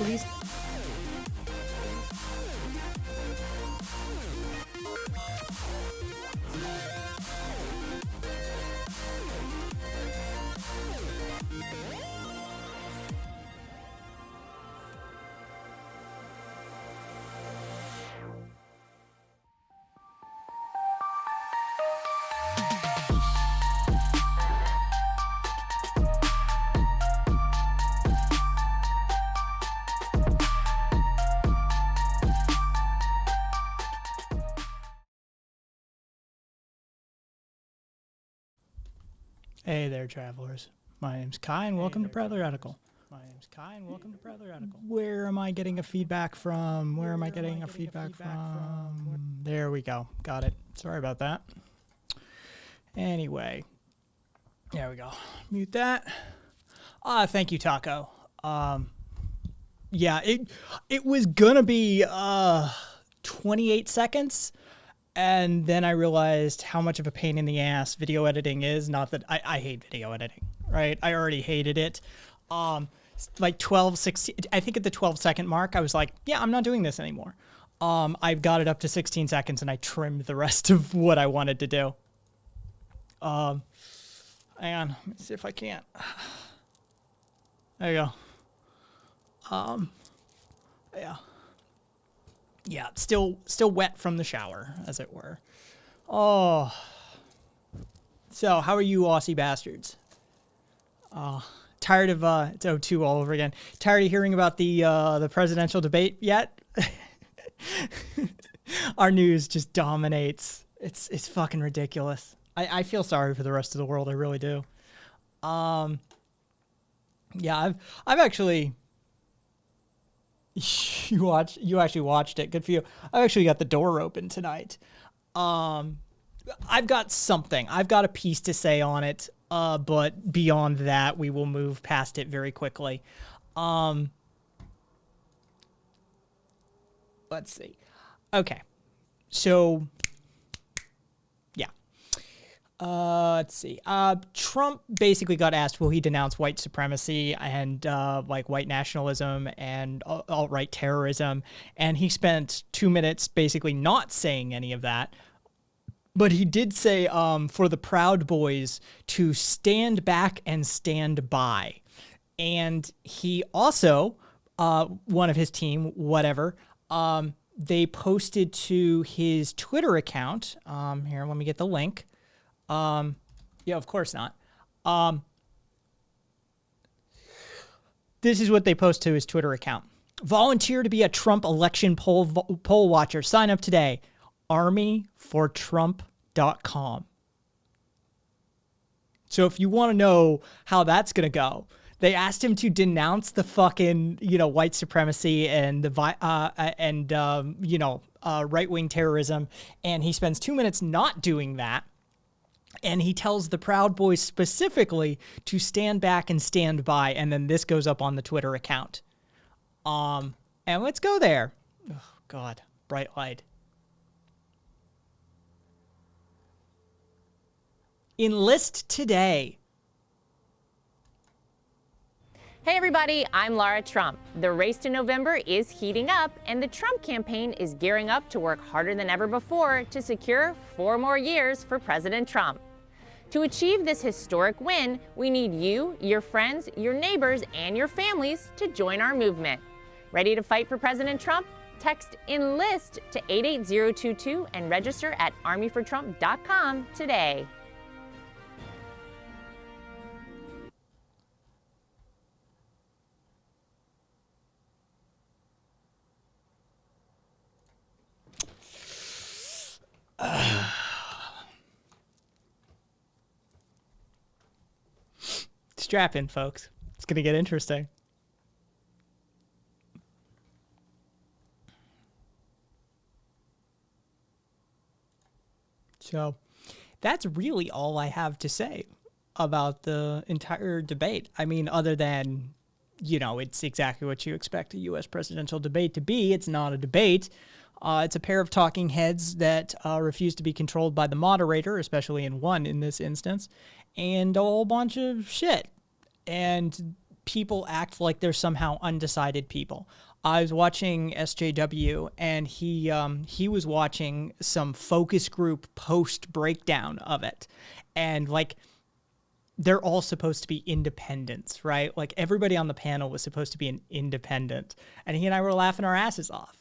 police. Hey there, travelers. My name's Kai, and welcome to Proudly Radical. Where am I getting a feedback from? There we go. Got it. Sorry about that. Anyway, there we go. Mute that. Thank you, Taco. Yeah, it was gonna be 28 seconds. And then I realized how much of a pain in the ass video editing is. Not that I hate video editing, right? I already hated it. Like 12, 16, I think at the 12-second mark, I was like, yeah, I'm not doing this anymore. I've got it up to 16 seconds and I trimmed the rest of what I wanted to do. Hang on, let me see if I can't. There you go. Yeah. Yeah, still wet from the shower, as it were. Oh. So, how are you, Aussie bastards? Tired of, it's O2 all over again. Tired of hearing about the presidential debate yet? Our news just dominates. It's fucking ridiculous. I feel sorry for the rest of the world, I really do. Yeah, I've actually... You actually watched it. Good for you. I actually got the door open tonight. I've got something. I've got a piece to say on it. But beyond that, we will move past it very quickly. Let's see. Okay. So, yeah. Let's see. Trump basically got asked, will he denounce white supremacy and like white nationalism and alt-right terrorism? And he spent 2 minutes basically not saying any of that. But he did say for the Proud Boys to stand back and stand by. And he also, one of his team, whatever, they posted to his Twitter account. Here, let me get the link. Yeah, of course not. This is what they post to his Twitter account. Volunteer to be a Trump election poll watcher. Sign up today. armyfortrump.com. So if you want to know how that's going to go, they asked him to denounce the fucking, white supremacy and the right-wing terrorism. And he spends 2 minutes not doing that. And he tells the Proud Boys specifically to stand back and stand by. And then this goes up on the Twitter account. And let's go there. Oh, God. Bright light. Enlist today. Hey everybody, I'm Lara Trump. The race to November is heating up, and the Trump campaign is gearing up to work harder than ever before to secure 4 more years for President Trump. To achieve this historic win, we need you, your friends, your neighbors, and your families to join our movement. Ready to fight for President Trump? Text ENLIST to 88022 and register at armyfortrump.com today. Strap in, folks. It's going to get interesting. So that's really all I have to say about the entire debate. I mean, other than, it's exactly what you expect a U.S. presidential debate to be. It's not a debate. It's a pair of talking heads that refuse to be controlled by the moderator, especially in this instance, and a whole bunch of shit. And people act like they're somehow undecided people. I was watching SJW, and he was watching some focus group post breakdown of it, and like they're all supposed to be independents, right? Like everybody on the panel was supposed to be an independent, and he and I were laughing our asses off.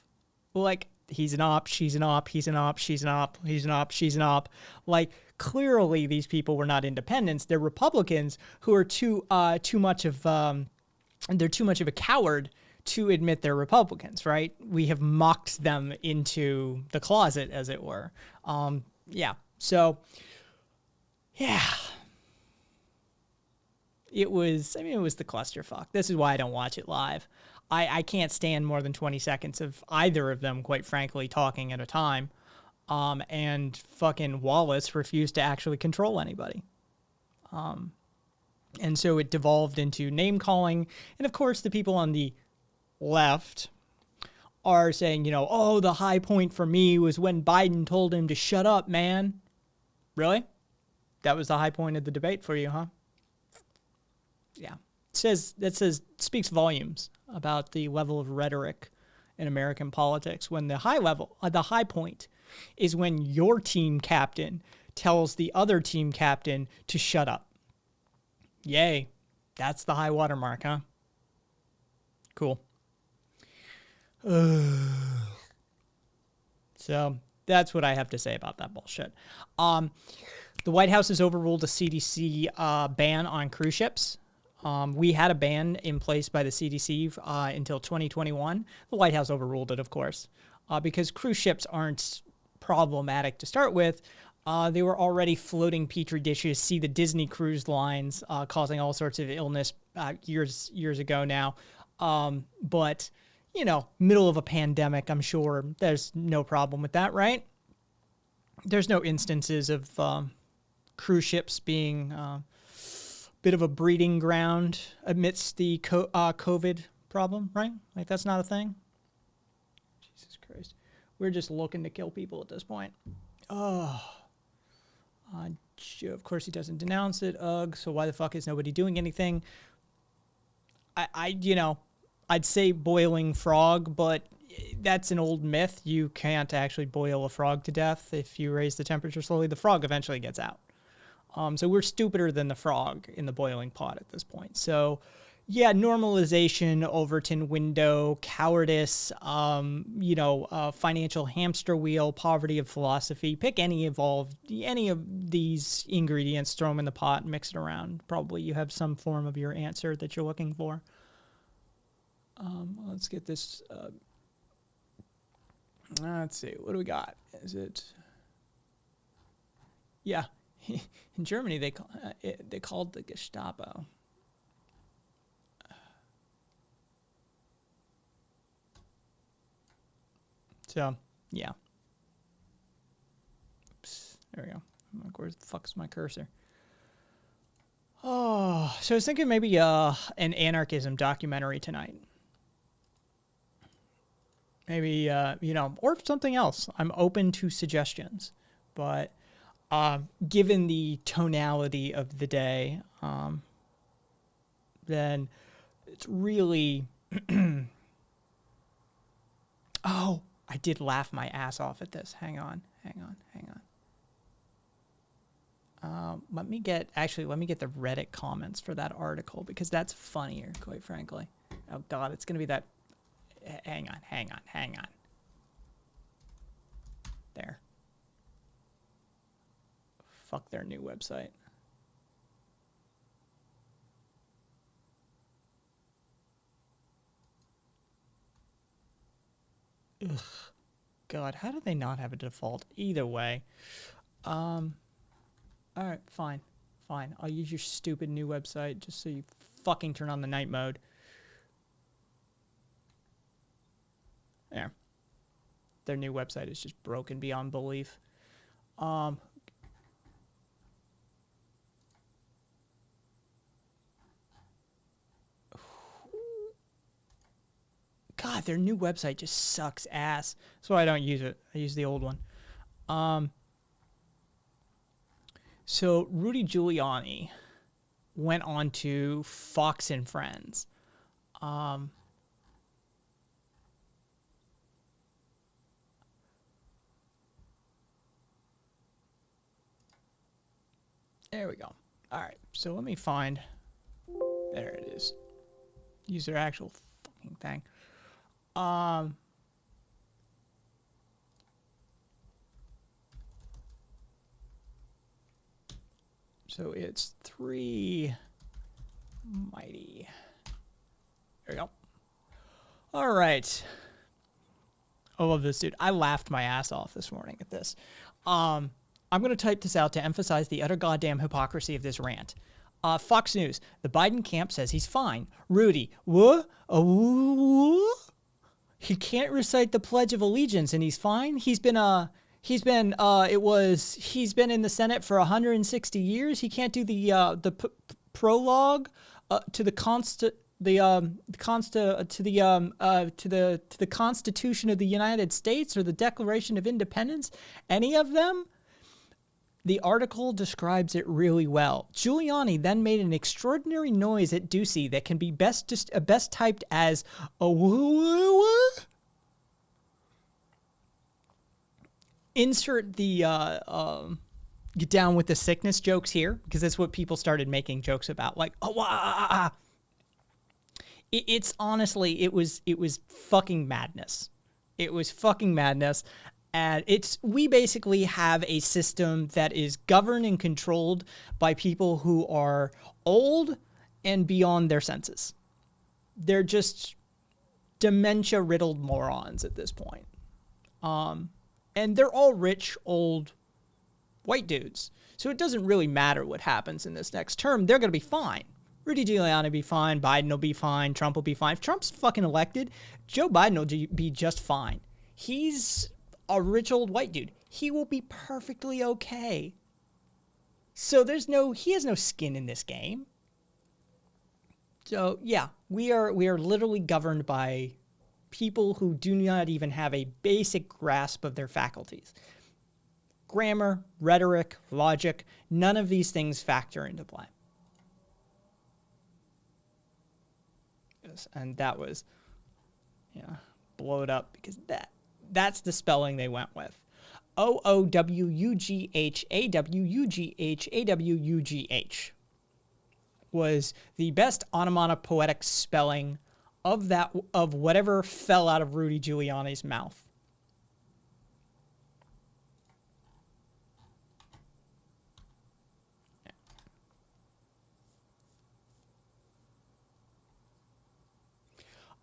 Like, he's an op, she's an op, he's an op, she's an op, he's an op, she's an op. Like, clearly these people were not independents. They're Republicans who are too much of a coward to admit they're Republicans, right? We have mocked them into the closet, as it were. Yeah. So, yeah. It was the clusterfuck. This is why I don't watch it live. I can't stand more than 20 seconds of either of them, quite frankly, talking at a time. And fucking Wallace refused to actually control anybody. And so it devolved into name calling. And of course, the people on the left are saying, oh, the high point for me was when Biden told him to shut up, man. Really? That was the high point of the debate for you, huh? Yeah. Speaks volumes about the level of rhetoric in American politics, when the high point is when your team captain tells the other team captain to shut up. Yay. That's the high watermark, huh? Cool. So that's what I have to say about that bullshit. The White House has overruled a CDC ban on cruise ships. We had a ban in place by the CDC until 2021. The White House overruled it, of course, because cruise ships aren't problematic to start with. They were already floating petri dishes. See the Disney cruise lines causing all sorts of illness years ago now. But, middle of a pandemic, I'm sure there's no problem with that, right? There's no instances of cruise ships being bit of a breeding ground amidst the COVID problem, right? Like, that's not a thing. Jesus Christ. We're just looking to kill people at this point. Oh. Of course he doesn't denounce it. Ugh. So why the fuck is nobody doing anything? I'd say boiling frog, but that's an old myth. You can't actually boil a frog to death. If you raise the temperature slowly, the frog eventually gets out. So we're stupider than the frog in the boiling pot at this point. So, yeah, normalization, Overton window, cowardice, financial hamster wheel, poverty of philosophy. Pick any of these ingredients, throw them in the pot, and mix it around. Probably you have some form of your answer that you're looking for. Let's get this. Let's see. What do we got? Is it? Yeah. In Germany, they called the Gestapo. So, yeah. Oops, there we go. Where the fuck is my cursor? Oh, so I was thinking maybe an anarchism documentary tonight. Maybe, or something else. I'm open to suggestions, but given the tonality of the day, then it's really... Oh, I did laugh my ass off at this. Hang on. Let me get the Reddit comments for that article, because that's funnier, quite frankly. Oh, God, it's going to be that... Hang on. There. Fuck their new website. Ugh. God, how do they not have a default? Either way. Alright, fine. I'll use your stupid new website just so you fucking turn on the night mode. There. Their new website is just broken beyond belief. God, their new website just sucks ass. That's why I don't use it. I use the old one. So Rudy Giuliani went on to Fox and Friends. There we go. All right, so let me find. There it is. Use their actual fucking thing. So it's 3 mighty. There we go. All right. I love this dude. I laughed my ass off this morning at this. I'm going to type this out to emphasize the utter goddamn hypocrisy of this rant. Fox News. The Biden camp says he's fine. Rudy. What? He can't recite the Pledge of Allegiance and he's fine? He's been in the Senate for 160 years. He can't do the prologue to the Constitution of the United States or the Declaration of Independence. Any of them? The article describes it really well. Giuliani then made an extraordinary noise at Ducey that can be best typed as a woo. Insert the get down with the sickness jokes here, because that's what people started making jokes about, like It's honestly, it was fucking madness. It was fucking madness. And we basically have a system that is governed and controlled by people who are old and beyond their senses. They're just dementia-riddled morons at this point. And they're all rich, old, white dudes. So it doesn't really matter what happens in this next term. They're going to be fine. Rudy Giuliani will be fine. Biden will be fine. Trump will be fine. If Trump's fucking elected, Joe Biden will be just fine. He's a rich old white dude. He will be perfectly okay. So he has no skin in this game. So yeah, we are literally governed by people who do not even have a basic grasp of their faculties. Grammar, rhetoric, logic, none of these things factor into play. Yes, and that was, blow it up, because that's the spelling they went with. OOWUGHAWUGH was the best onomatopoetic spelling of whatever fell out of Rudy Giuliani's mouth.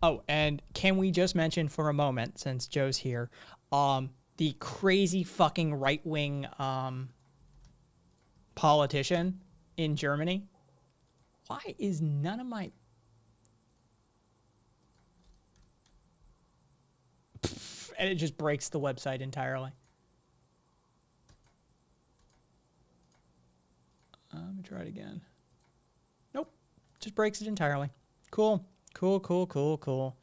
Oh, and can we just mention for a moment, since Joe's here, the crazy fucking right-wing politician in Germany? Why is none of my... And it just breaks the website entirely. Let me try it again. Nope. Just breaks it entirely. Cool. Cool.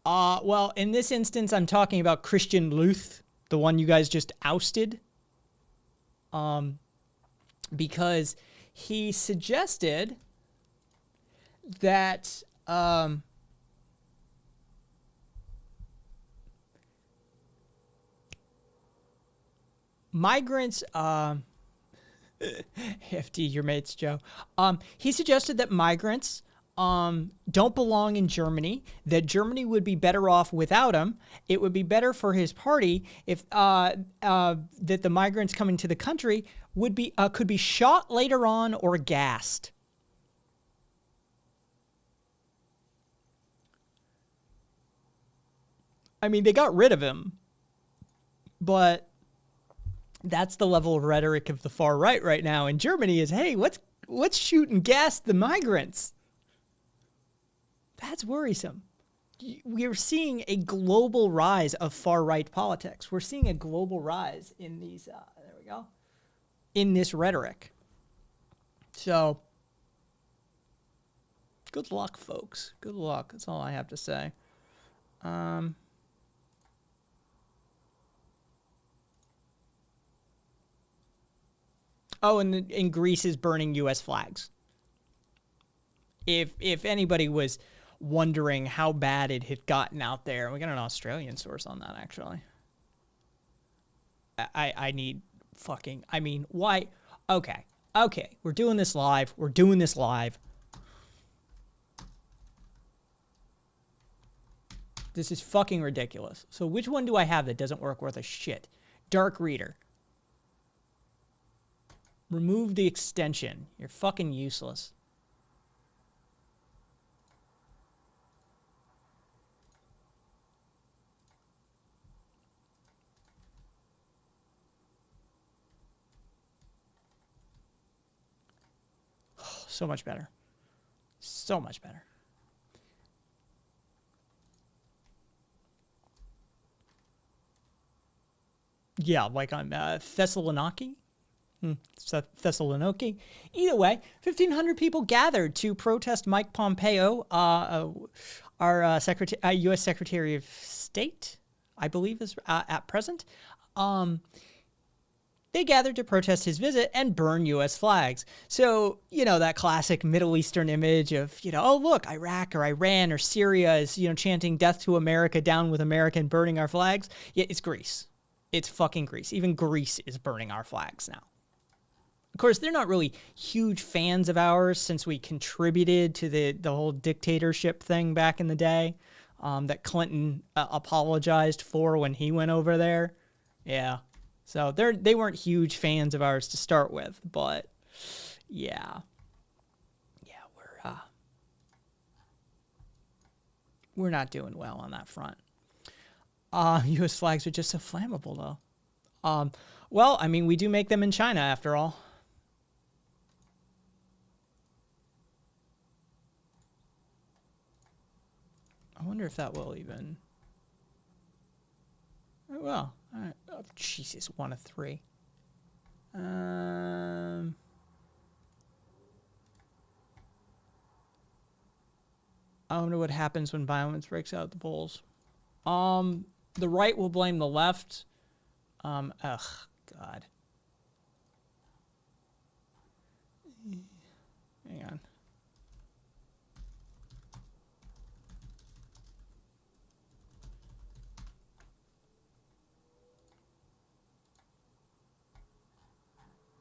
Well, in this instance, I'm talking about Christian Luth, the one you guys just ousted. Because he suggested that migrants FD your mates, Joe. He suggested that migrants don't belong in Germany, that Germany would be better off without him. It would be better for his party if that the migrants coming to the country would be could be shot later on or gassed. I mean, they got rid of him, but that's the level of rhetoric of the far right now in Germany is, hey, let's shoot and gas the migrants. That's worrisome. We're seeing a global rise of far-right politics. We're seeing a global rise in these, in this rhetoric. So, good luck, folks. Good luck. That's all I have to say. Oh, and Greece is burning U.S. flags. if anybody was wondering how bad it had gotten out there, we got an Australian source on that actually. I need fucking, I mean, why? Okay, we're doing this live. This is fucking ridiculous. So which one do I have that doesn't work worth a shit? Dark Reader. Remove the extension. You're fucking useless. So much better. So much better. Yeah, like on Thessaloniki. Thessaloniki. Either way, 1,500 people gathered to protest Mike Pompeo, our U.S. Secretary of State, I believe is at present. They gathered to protest his visit and burn U.S. flags. So, you know, that classic Middle Eastern image of, you know, oh, look, Iraq or Iran or Syria is, you know, chanting death to America, down with America, and burning our flags. Yeah, it's Greece. It's fucking Greece. Even Greece is burning our flags now. Of course, they're not really huge fans of ours since we contributed to the whole dictatorship thing back in the day that Clinton apologized for when he went over there. Yeah. So they weren't huge fans of ours to start with, but yeah. Yeah, we're not doing well on that front. U.S. flags are just so flammable, though. Well, I mean, we do make them in China, after all. I wonder if that will even... Oh, well. All right. Oh, Jesus, 1 of 3. I wonder what happens when violence breaks out at the polls. The right will blame the left. Ugh, God. Hang on.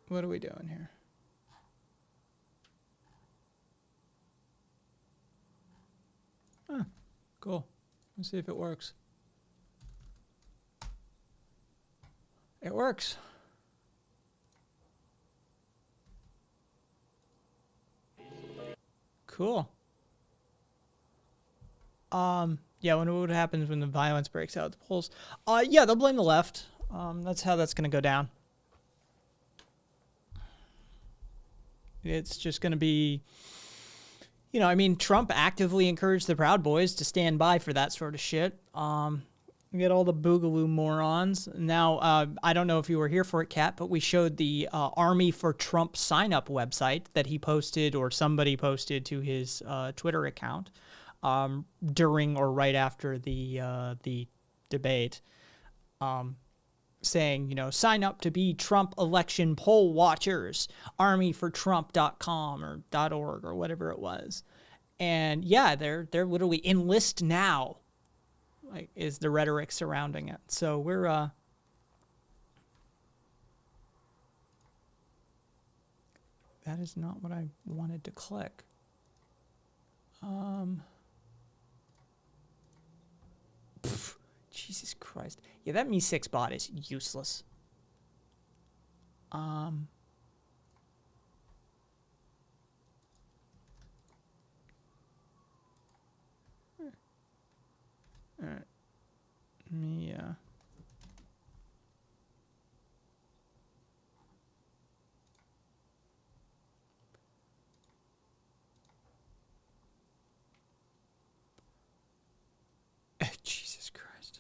What are we doing here? Huh, cool. Let's see if it works. It works. Cool. Yeah, I wonder what happens when the violence breaks out at the polls. Yeah, they'll blame the left. That's how that's gonna go down. It's just gonna be, you know, I mean, Trump actively encouraged the Proud Boys to stand by for that sort of shit. We get all the boogaloo morons. Now, I don't know if you were here for it, Kat, but we showed the Army for Trump sign-up website that he posted, or somebody posted to his Twitter account during or right after the debate, saying, you know, sign up to be Trump election poll watchers, armyfortrump.com or .org or whatever it was. And yeah, they're literally enlist now, like, is the rhetoric surrounding it. So we're that is not what I wanted to click. Jesus Christ. Yeah, that Me6 bot is useless. All right. Yeah. Jesus Christ.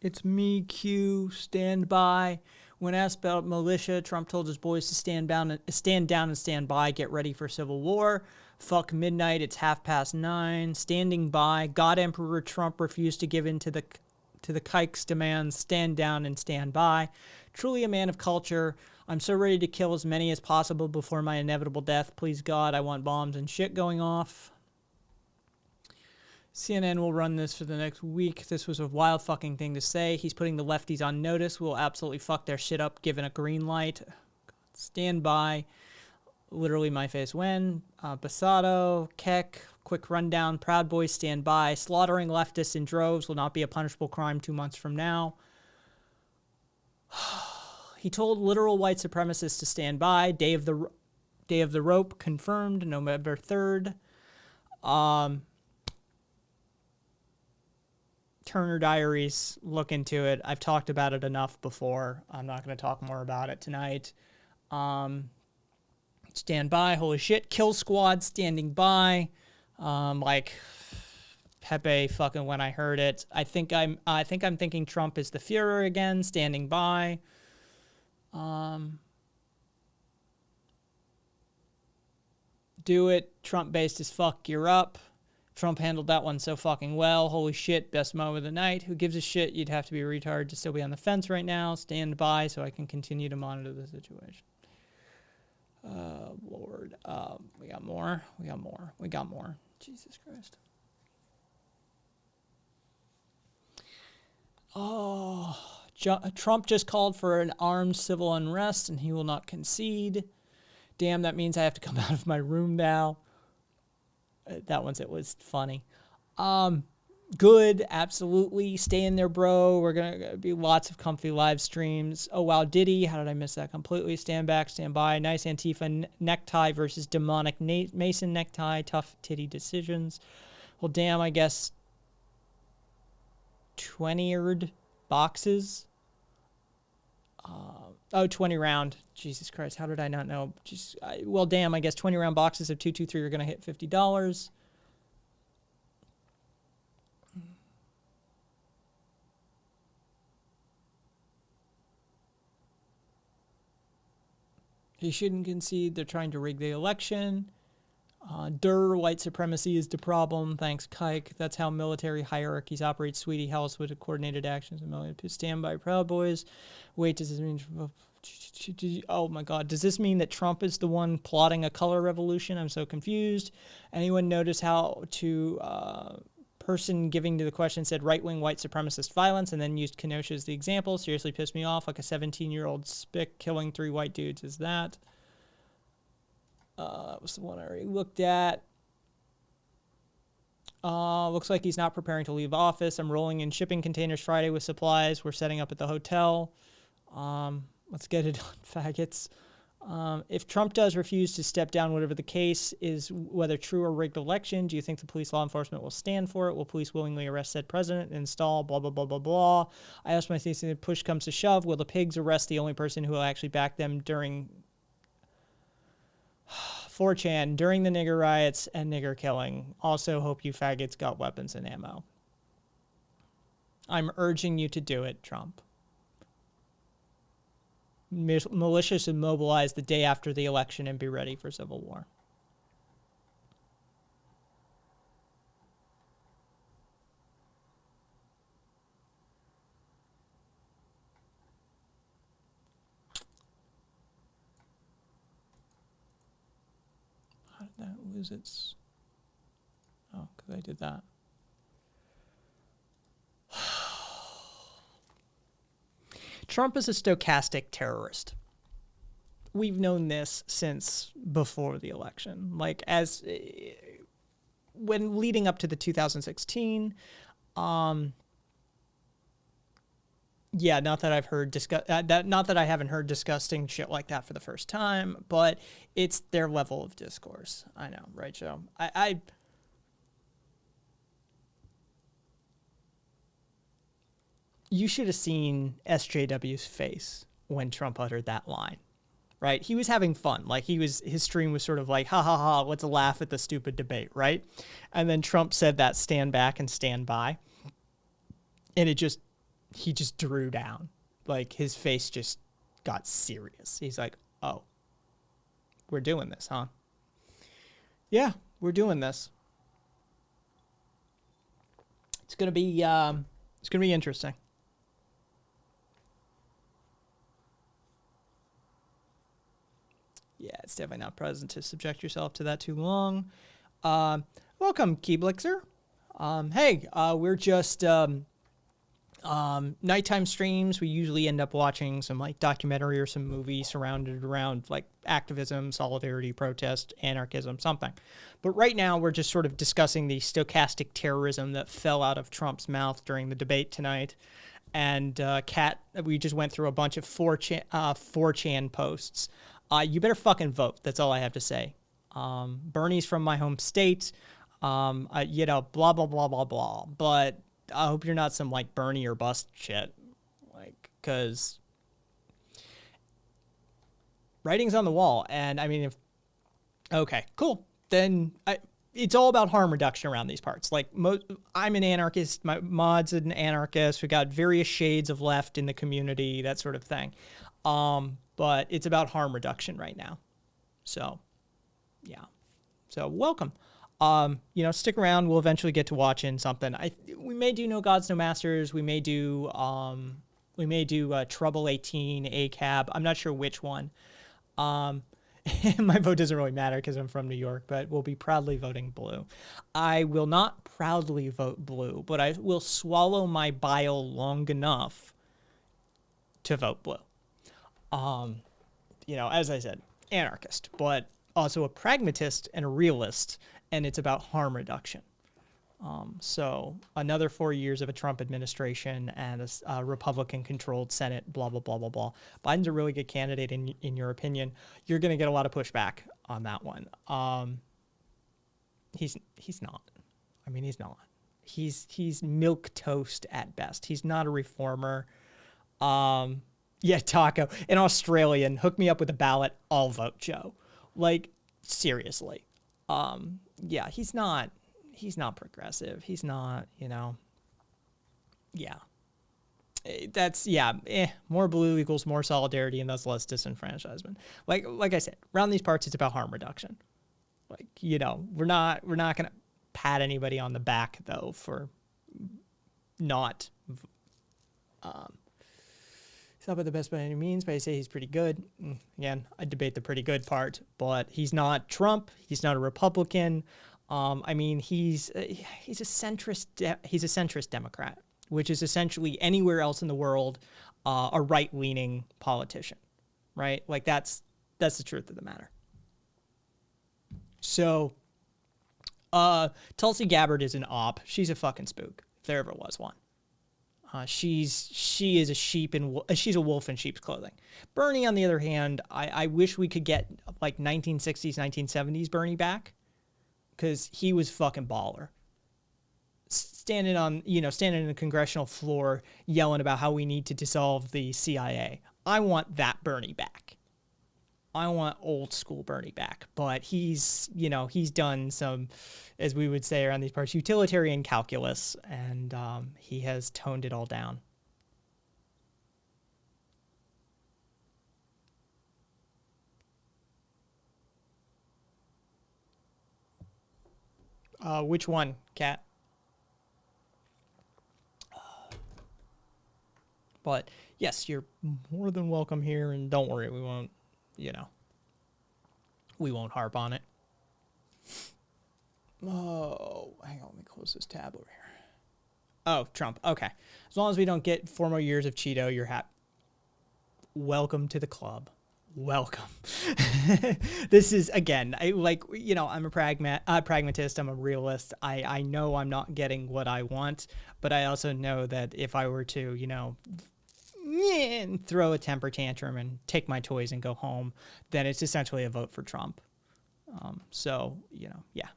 It's me, Q, stand by. When asked about militia, Trump told his boys to stand down and stand by, get ready for civil war. Fuck midnight, it's 9:30. Standing by. God Emperor Trump refused to give in to the kike's demands. Stand down and stand by. Truly a man of culture. I'm so ready to kill as many as possible before my inevitable death. Please, God, I want bombs and shit going off. CNN will run this for the next week. This was a wild fucking thing to say. He's putting the lefties on notice. We'll absolutely fuck their shit up given a green light. Stand by. Literally my face when. Basato, Keck, quick rundown. Proud Boys stand by. Slaughtering leftists in droves will not be a punishable crime 2 months from now. He told literal white supremacists to stand by. Day of the rope confirmed, November 3rd. Turner Diaries, look into it. I've talked about it enough before. I'm not going to talk more about it tonight. Stand by. Holy shit. Kill Squad standing by. Like Pepe fucking when I heard it. I think I'm thinking Trump is the Führer again, standing by. Do it. Trump based as fuck. You're up. Trump handled that one so fucking well. Holy shit. Best moment of the night. Who gives a shit? You'd have to be a retard to still be on the fence right now. Stand by so I can continue to monitor the situation. Lord. We got more. We got more. Jesus Christ. Oh, Trump just called for an armed civil unrest and he will not concede. Damn, that means I have to come out of my room now. It was funny. Good, absolutely. Stay in there, bro. We're going to be lots of comfy live streams. Oh, wow, Diddy. How did I miss that completely? Stand back, stand by. Nice Antifa necktie versus demonic Mason necktie. Tough titty decisions. Well, damn, I guess 20-eared boxes. 20 round. Jesus Christ, how did I not know? Well, damn, I guess 20 round boxes of 223 are going to hit $50. He shouldn't concede. They're trying to rig the election. White supremacy is the problem. Thanks, Kike. That's how military hierarchies operate. Sweetie House with coordinated actions. Stand by, Proud Boys. Wait, does this mean... Oh my God. Does this mean that Trump is the one plotting a color revolution? I'm so confused. Anyone notice how person giving to the question said right-wing white supremacist violence and then used Kenosha as the example? Seriously pissed me off. Like a 17-year-old spick killing 3 white dudes. Is that? That was the one I already looked at. Looks like he's not preparing to leave office. I'm rolling in shipping containers Friday with supplies. We're setting up at the hotel. Let's get it on, faggots. If Trump does refuse to step down, whatever the case is, whether true or rigged election, do you think the police law enforcement will stand for it? Will police willingly arrest said president and install blah, blah, blah, blah, blah? I asked my thesis, if push comes to shove, will the pigs arrest the only person who will actually back them during 4chan, during the nigger riots and nigger killing? Also, hope you faggots got weapons and ammo. I'm urging you to do it, Trump. Militias should mobilize the day after the election and be ready for civil war. How did that lose its... Oh, because I did that. Trump is a stochastic terrorist. We've known this since before the election. Like, when leading up to the 2016, yeah, not that I've heard not that I haven't heard disgusting shit like that for the first time, but it's their level of discourse. I know, right, Joe? You should have seen SJW's face when Trump uttered that line, right? He was having fun. Like, his stream was sort of like, ha ha ha, let's laugh at the stupid debate, right? And then Trump said that stand back and stand by. And he just drew down. Like, his face just got serious. He's like, oh, we're doing this, huh? Yeah, we're doing this. It's gonna be interesting. Yeah, it's definitely not pleasant to subject yourself to that too long. Welcome, Keyblixer. Hey, we're just nighttime streams. We usually end up watching some like documentary or some movie surrounded around like activism, solidarity, protest, anarchism, something. But right now we're just sort of discussing the stochastic terrorism that fell out of Trump's mouth during the debate tonight. And Kat, we just went through a bunch of 4chan posts. You better fucking vote. That's all I have to say. Bernie's from my home state. You know, blah, blah, blah, blah, blah. But I hope you're not some like Bernie or bust shit. Like, because writing's on the wall. And I mean, okay, cool. Then it's all about harm reduction around these parts. Like, I'm an anarchist. My mod's an anarchist. We got various shades of left in the community, that sort of thing. But it's about harm reduction right now. So, yeah. So, welcome. You know, stick around. We'll eventually get to watching something. We may do No Gods, No Masters. We may do Trouble 18, ACAB. I'm not sure which one. My vote doesn't really matter because I'm from New York, but we'll be proudly voting blue. I will not proudly vote blue, but I will swallow my bile long enough to vote blue. You know, as I said, anarchist, but also a pragmatist and a realist, and it's about harm reduction. So another 4 years of a Trump administration and a Republican-controlled Senate, blah, blah, blah, blah, blah. Biden's a really good candidate, in your opinion. You're going to get a lot of pushback on that one. He's not. I mean, he's not. He's milquetoast at best. He's not a reformer. Yeah, Taco. An Australian. Hook me up with a ballot. I'll vote Joe. Like, seriously. Yeah, he's not progressive. He's not, you know. Yeah. That's, yeah, more blue equals more solidarity and thus less disenfranchisement. Like I said, around these parts, it's about harm reduction. Like, you know, we're not going to pat anybody on the back, though, for not, he's not the best by any means, but I say he's pretty good. Again, I debate the pretty good part, but he's not Trump. He's not a Republican. I mean, he's a centrist Democrat, which is essentially anywhere else in the world a right-leaning politician, right? Like that's the truth of the matter. So, Tulsi Gabbard is an op. She's a fucking spook, if there ever was one. She is a she's a wolf in sheep's clothing. Bernie, on the other hand, I wish we could get like 1960s, 1970s Bernie back. Because he was fucking baller. Standing in the congressional floor yelling about how we need to dissolve the CIA. I want that Bernie back. I want old school Bernie back. But he's done some, as we would say around these parts, utilitarian calculus, and he has toned it all down. Which one, Kat? But yes, you're more than welcome here, and don't worry, we won't harp on it. Oh, hang on, let me close this tab over here. Oh, Trump. Okay, as long as we don't get 4 more years of Cheeto, you're happy. Welcome to the club. Welcome. This is, again, I'm a pragmatist. I'm a realist. I know I'm not getting what I want, but I also know that if I were to, throw a temper tantrum and take my toys and go home, then it's essentially a vote for Trump. So, yeah.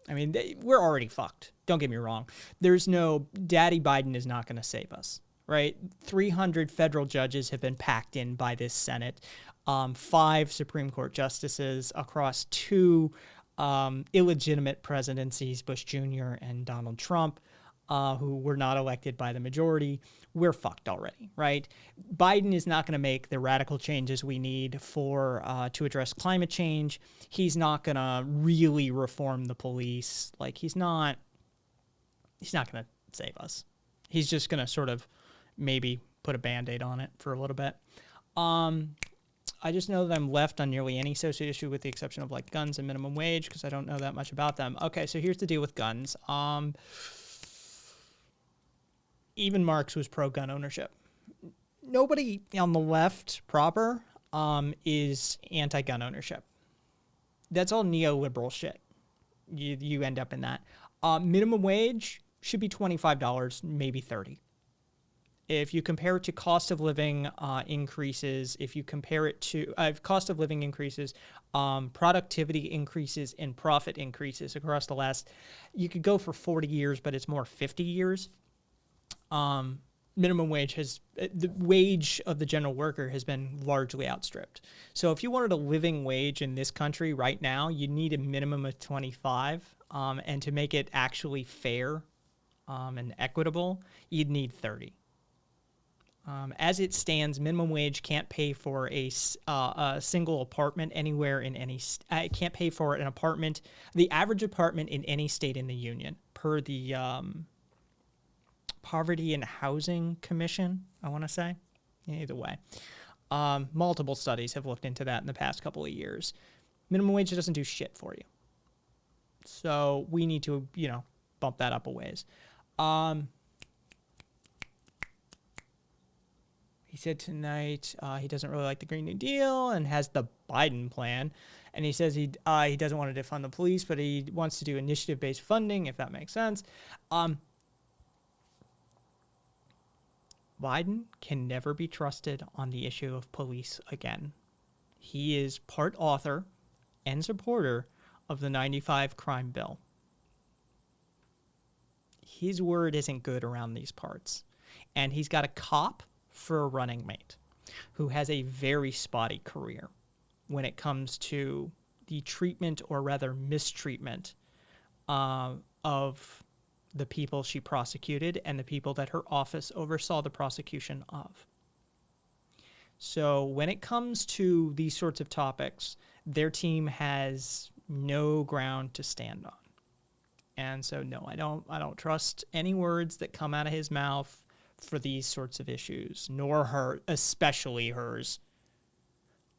I mean, we're already fucked. Don't get me wrong. Daddy Biden is not going to save us. Right? 300 federal judges have been packed in by this Senate. 5 Supreme Court justices across 2 illegitimate presidencies, Bush Jr. and Donald Trump, who were not elected by the majority. We're fucked already, right? Biden is not going to make the radical changes we need to address climate change. He's not going to really reform the police. Like, he's not going to save us. He's just going to sort of maybe put a Band-Aid on it for a little bit. I just know that I'm left on nearly any social issue with the exception of like guns and minimum wage because I don't know that much about them. Okay, so here's the deal with guns. Even Marx was pro-gun ownership. Nobody on the left proper is anti-gun ownership. That's all neoliberal shit. You end up in that. Minimum wage should be $25, maybe $30. If you compare it to cost of living increases, if you compare it to cost of living increases, productivity increases, and profit increases across the last, you could go for 40 years, but it's more 50 years. Minimum wage the wage of the general worker has been largely outstripped. So if you wanted a living wage in this country right now, you need a minimum of 25. And to make it actually fair and equitable, you'd need 30. As it stands, minimum wage can't pay for a single apartment anywhere in any. It can't pay for an apartment, the average apartment in any state in the union, per the Poverty and Housing Commission. I want to say, either way, multiple studies have looked into that in the past couple of years. Minimum wage doesn't do shit for you, so we need to, bump that up a ways. He said tonight he doesn't really like the Green New Deal and has the Biden plan. And he says he doesn't want to defund the police, but he wants to do initiative-based funding, if that makes sense. Biden can never be trusted on the issue of police again. He is part author and supporter of the 95 crime bill. His word isn't good around these parts. And he's got a cop for a running mate who has a very spotty career when it comes to the treatment, or rather mistreatment, of the people she prosecuted and the people that her office oversaw the prosecution of. So when it comes to these sorts of topics, their team has no ground to stand on. And so no, I don't trust any words that come out of his mouth for these sorts of issues, nor her, especially hers.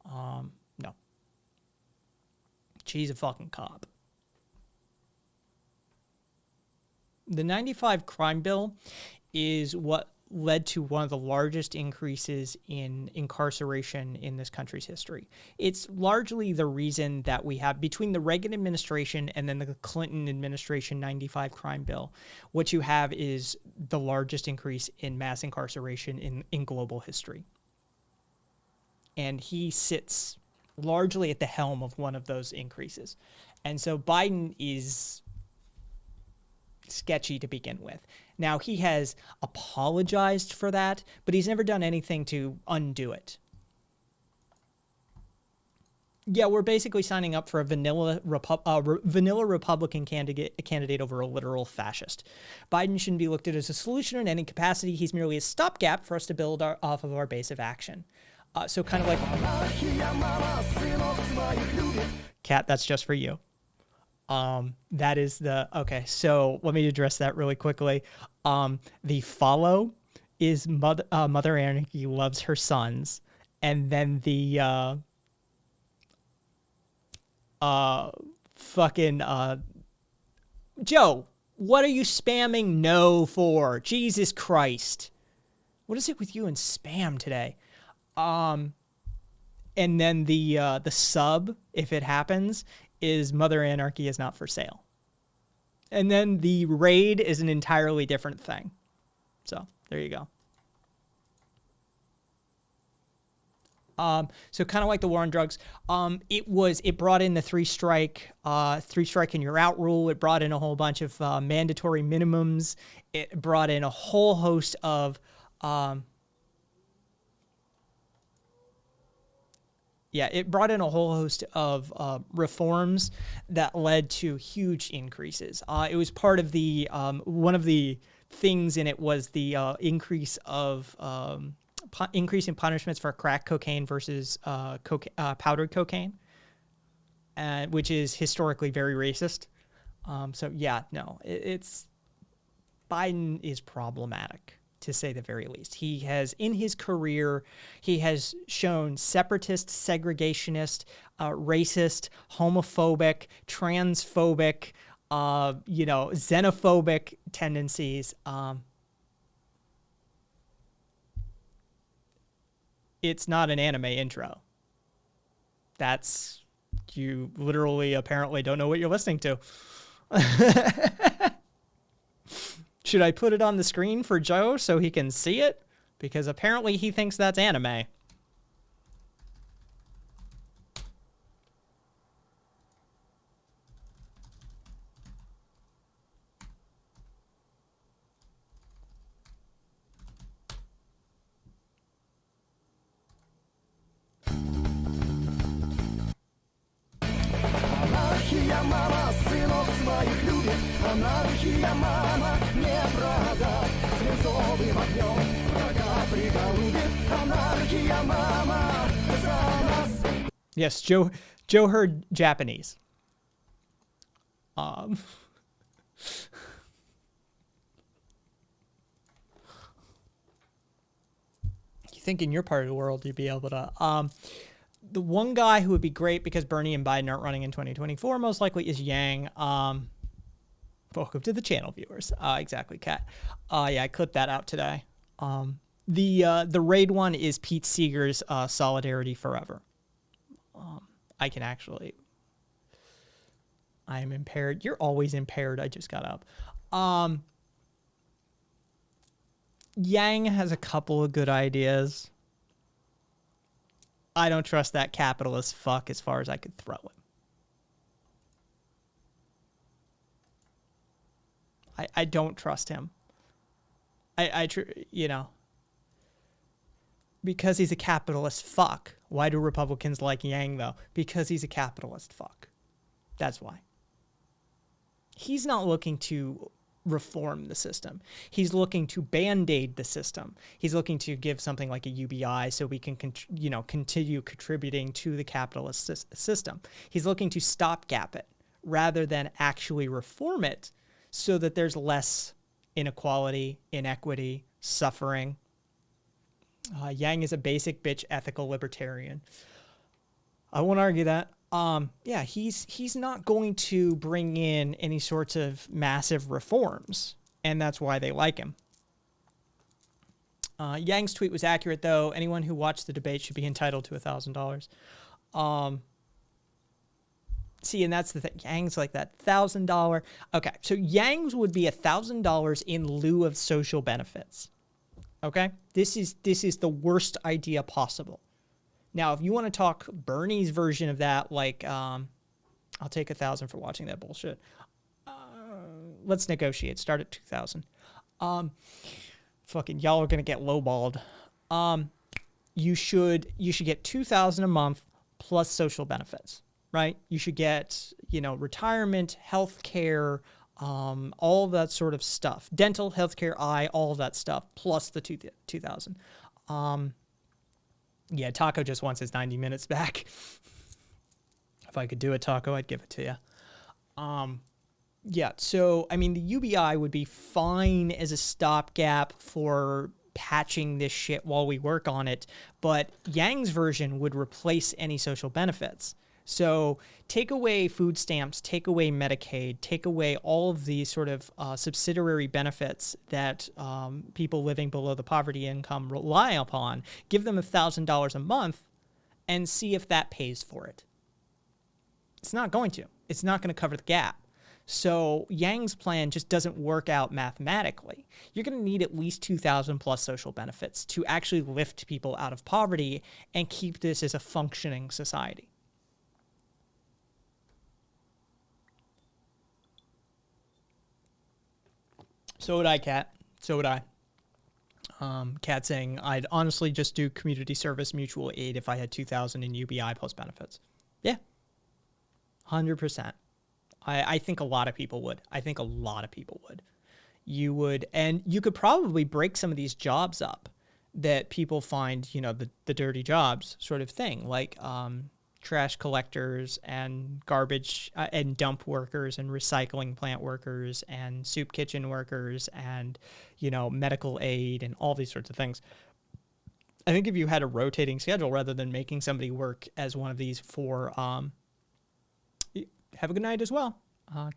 No. She's a fucking cop. The 95 crime bill is what led to one of the largest increases in incarceration in this country's history. It's largely the reason that we have, between the Reagan administration and then the Clinton administration 95 crime bill, what you have is the largest increase in mass incarceration in global history. And he sits largely at the helm of one of those increases. And so Biden is sketchy to begin with. Now, he has apologized for that, but he's never done anything to undo it. Yeah, we're basically signing up for a vanilla Republican candidate over a literal fascist. Biden shouldn't be looked at as a solution in any capacity. He's merely a stopgap for us to build off of our base of action. So kind of like... Kat, that's just for you. That is the... Okay, so let me address that really quickly. The follow is Mother Anarchy loves her sons. And then the... Joe, what are you spamming no for? Jesus Christ. What is it with you and spam today? And then the sub, if it happens, is Mother Anarchy is not for sale. And then the raid is an entirely different thing. So there you go. So kind of like the war on drugs, it brought in the three strike and you're out rule. It brought in a whole bunch of mandatory minimums. It brought in a whole host of reforms that led to huge increases. It was part of the one of the things in it was the increase in punishments for crack cocaine versus powdered cocaine, which is historically very racist. So yeah, no, it's Biden is problematic. to say the very least. He has, in his career, he has shown separatist, segregationist, racist, homophobic, transphobic, xenophobic tendencies. It's not an anime intro. You literally apparently don't know what you're listening to. Should I put it on the screen for Joe so he can see it? Because apparently he thinks that's anime. Yes, Joe heard Japanese. You think in your part of the world you'd be able to. The one guy who would be great because Bernie and Biden aren't running in 2024 most likely is Yang. Welcome to the channel, viewers. Exactly, Kat. Yeah, I clipped that out today. The raid one is Pete Seeger's Solidarity Forever. I am impaired. You're always impaired. I just got up. Yang has a couple of good ideas. I don't trust that capitalist fuck as far as I could throw him. I don't trust him. Because he's a capitalist fuck. Why do Republicans like Yang, though? Because he's a capitalist fuck. That's why. He's not looking to reform the system. He's looking to band-aid the system. He's looking to give something like a UBI so we can, continue contributing to the capitalist system. He's looking to stopgap it rather than actually reform it so that there's less inequality, inequity, suffering. Yang is a basic bitch ethical libertarian. I won't argue that. Yeah, he's not going to bring in any sorts of massive reforms, and that's why they like him. Yang's tweet was accurate, though. Anyone who watched the debate should be entitled to $1,000. See, and that's the thing. Yang's like that $1,000. Okay, so Yang's would be $1,000 in lieu of social benefits. Okay, this is the worst idea possible. Now, if you want to talk Bernie's version of that, like, I'll take $1,000 for watching that bullshit. Let's negotiate. Start at $2,000. Fucking y'all are gonna get lowballed. You should get $2,000 a month plus social benefits, right? You should get, retirement, health care, all of that sort of stuff. Dental, healthcare, all of that stuff, plus the 2,000. Yeah, Taco just wants his 90 minutes back. If I could do it, Taco, I'd give it to you. Yeah, so, I mean, the UBI would be fine as a stopgap for patching this shit while we work on it, but Yang's version would replace any social benefits. So take away food stamps, take away Medicaid, take away all of these sort of subsidiary benefits that people living below the poverty income rely upon. Give them $1,000 a month and see if that pays for it. It's not going to. It's not going to cover the gap. So Yang's plan just doesn't work out mathematically. You're going to need at least 2,000 plus social benefits to actually lift people out of poverty and keep this as a functioning society. So would I, Kat. So would I. Kat saying, I'd honestly just do community service mutual aid if I had 2,000 in UBI plus benefits. Yeah. 100%. I think a lot of people would. You would, and you could probably break some of these jobs up that people find, the dirty jobs sort of thing. Like, trash collectors and garbage and dump workers and recycling plant workers and soup kitchen workers and, medical aid and all these sorts of things. I think if you had a rotating schedule rather than making somebody work as one of these four, have a good night as well.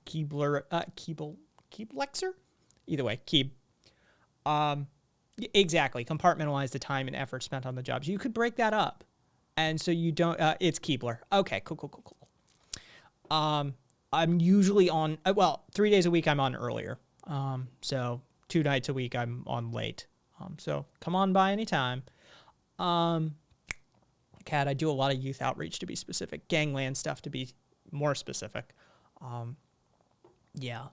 Keeblexer? Either way, Keeb. Exactly. Compartmentalize the time and effort spent on the jobs. You could break that up. And so you don't, it's Keebler. Okay, cool. I'm usually on, 3 days a week I'm on earlier. So 2 nights a week I'm on late. So come on by anytime. Kat, I do a lot of youth outreach to be specific, gangland stuff to be more specific. Yeah.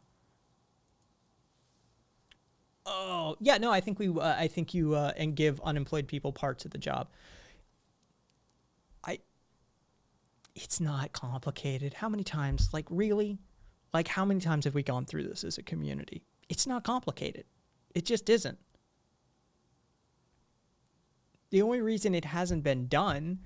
Oh, yeah, no, I think you and give unemployed people parts of the job. It's not complicated. How many times, really? How many times have we gone through this as a community? It's not complicated. It just isn't. The only reason it hasn't been done,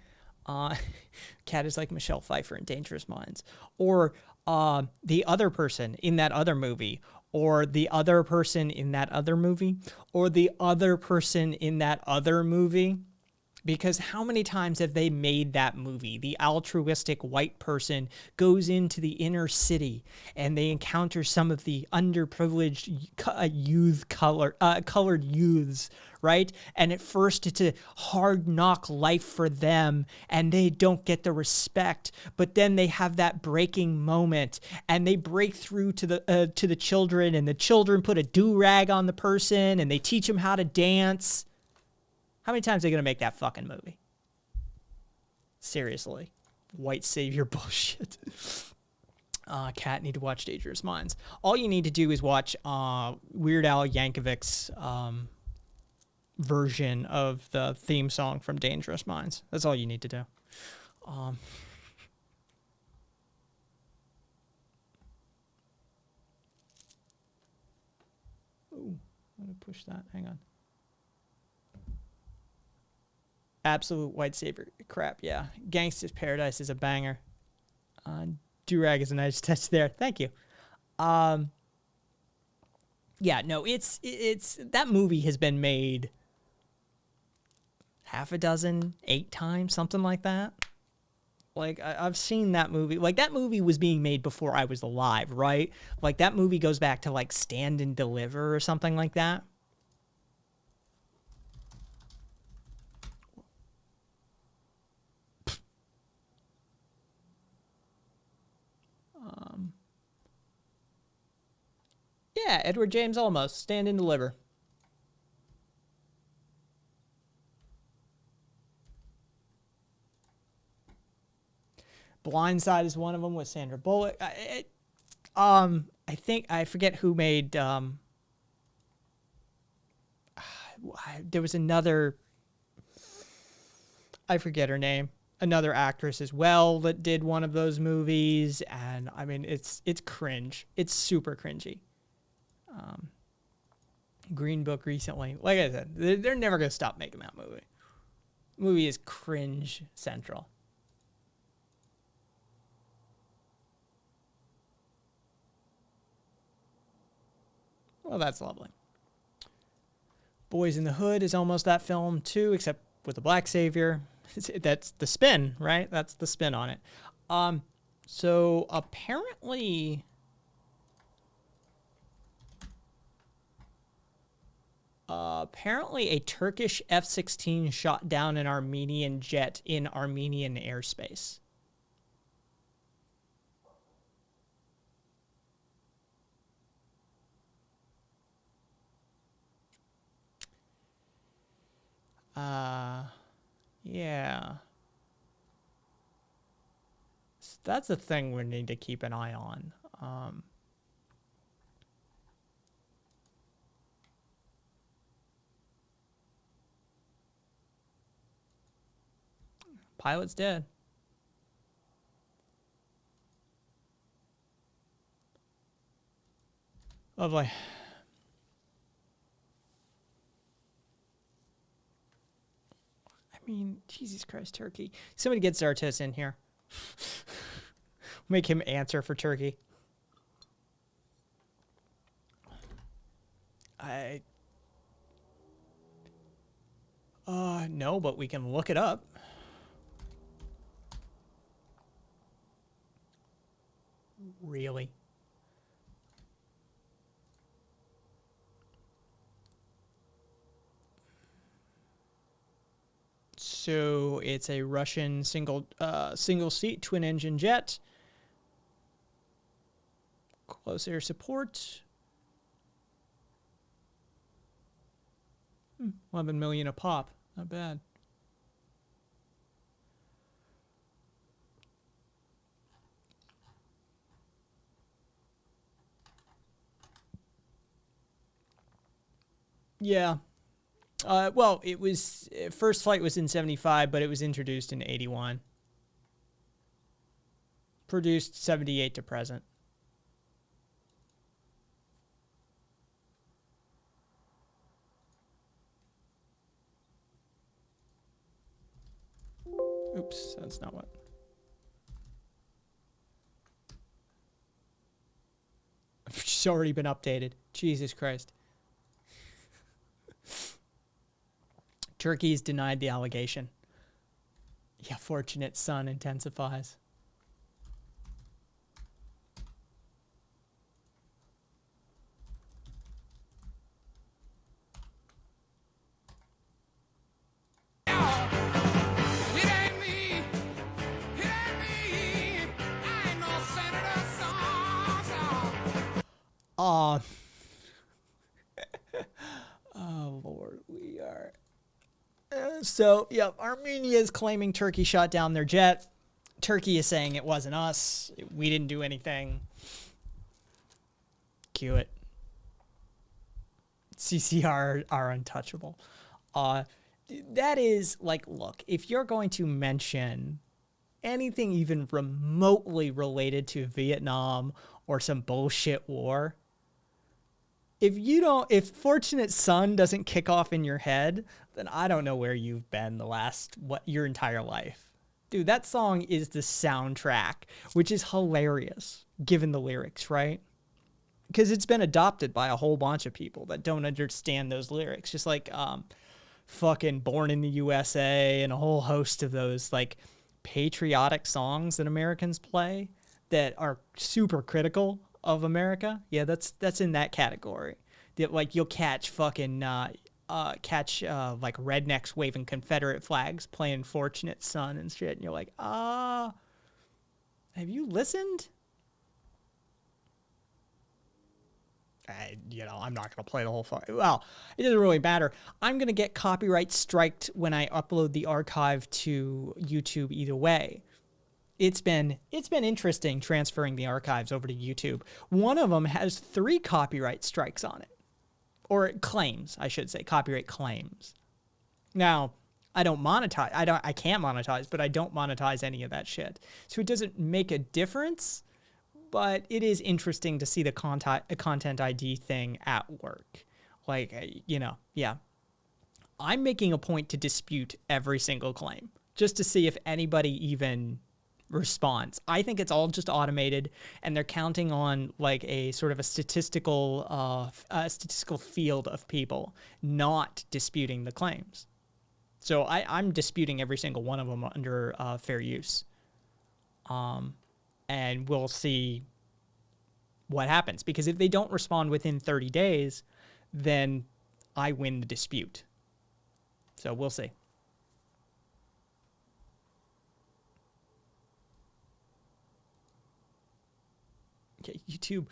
Kat is like Michelle Pfeiffer in Dangerous Minds, or the other person in that other movie, or the other person in that other movie, or the other person in that other movie. Because how many times have they made that movie? The altruistic white person goes into the inner city and they encounter some of the underprivileged colored youths, right? And at first it's a hard knock life for them and they don't get the respect, but then they have that breaking moment and they break through to the children, and the children put a do-rag on the person and they teach them how to dance. How many times are they going to make that fucking movie? Seriously. White savior bullshit. Kat, need to watch Dangerous Minds. All you need to do is watch Weird Al Yankovic's version of the theme song from Dangerous Minds. That's all you need to do. Ooh, let me push that. Hang on. Absolute white savior crap, yeah. Gangsta's Paradise is a banger. Durag is a nice touch there. Thank you. Yeah, no, it's that movie has been made half a dozen, 8 times, something like that. I've seen that movie. That movie was being made before I was alive, right? That movie goes back to Stand and Deliver or something like that. Yeah, Edward James Olmos, Stand and Deliver. Blindside is one of them with Sandra Bullock. I think I forget who made. There was another. I forget her name. Another actress as well that did one of those movies, and I mean it's cringe. It's super cringy. Green Book recently. Like I said, they're never gonna stop making that movie. The movie is cringe central. Well, that's lovely. Boys in the Hood is almost that film too, except with a black savior. That's the spin, right? That's the spin on it. So apparently a Turkish F-16 shot down an Armenian jet in Armenian airspace. Yeah. So that's a thing we need to keep an eye on. Pilot's dead. Lovely. I mean, Jesus Christ, Turkey. Somebody get Zartes in here. Make him answer for Turkey. No, but we can look it up. Really? So it's a Russian single seat twin engine jet. Close air support. 11 million a pop. Not bad. Yeah. Well, it was first flight was in 75, but it was introduced in 81. Produced 78 to present. Oops, that's not what. She's already been updated. Jesus Christ. Turkey's denied the allegation. Yeah, fortunate son intensifies. Oh, Lord, we are. So, yeah, Armenia is claiming Turkey shot down their jet. Turkey is saying it wasn't us. We didn't do anything. Cue it. CCR are untouchable. That is, like, look, if you're going to mention anything even remotely related to Vietnam or some bullshit war, if Fortunate Son doesn't kick off in your head, then I don't know where you've been your entire life. Dude, that song is the soundtrack, which is hilarious given the lyrics, right? Because it's been adopted by a whole bunch of people that don't understand those lyrics. Just like fucking Born in the USA and a whole host of those like patriotic songs that Americans play that are super critical of America. Yeah, that's in that category. That like you'll catch fucking like rednecks waving Confederate flags playing Fortunate Son and shit, and you're like, have you listened? I'm not going to play the whole fuck. Well, it doesn't really matter. I'm going to get copyright striked when I upload the archive to YouTube either way. It's been interesting transferring the archives over to YouTube. One of them has 3 copyright strikes on it. Or claims, I should say, copyright claims. Now, I don't monetize. I can't monetize, but I don't monetize any of that shit. So it doesn't make a difference, but it is interesting to see the content ID thing at work. Like, yeah. I'm making a point to dispute every single claim just to see if anybody even response. I think it's all just automated, and they're counting on like a sort of a statistical field of people not disputing the claims. So I'm disputing every single one of them under fair use. And we'll see what happens, because if they don't respond within 30 days, then I win the dispute. So we'll see. Okay, YouTube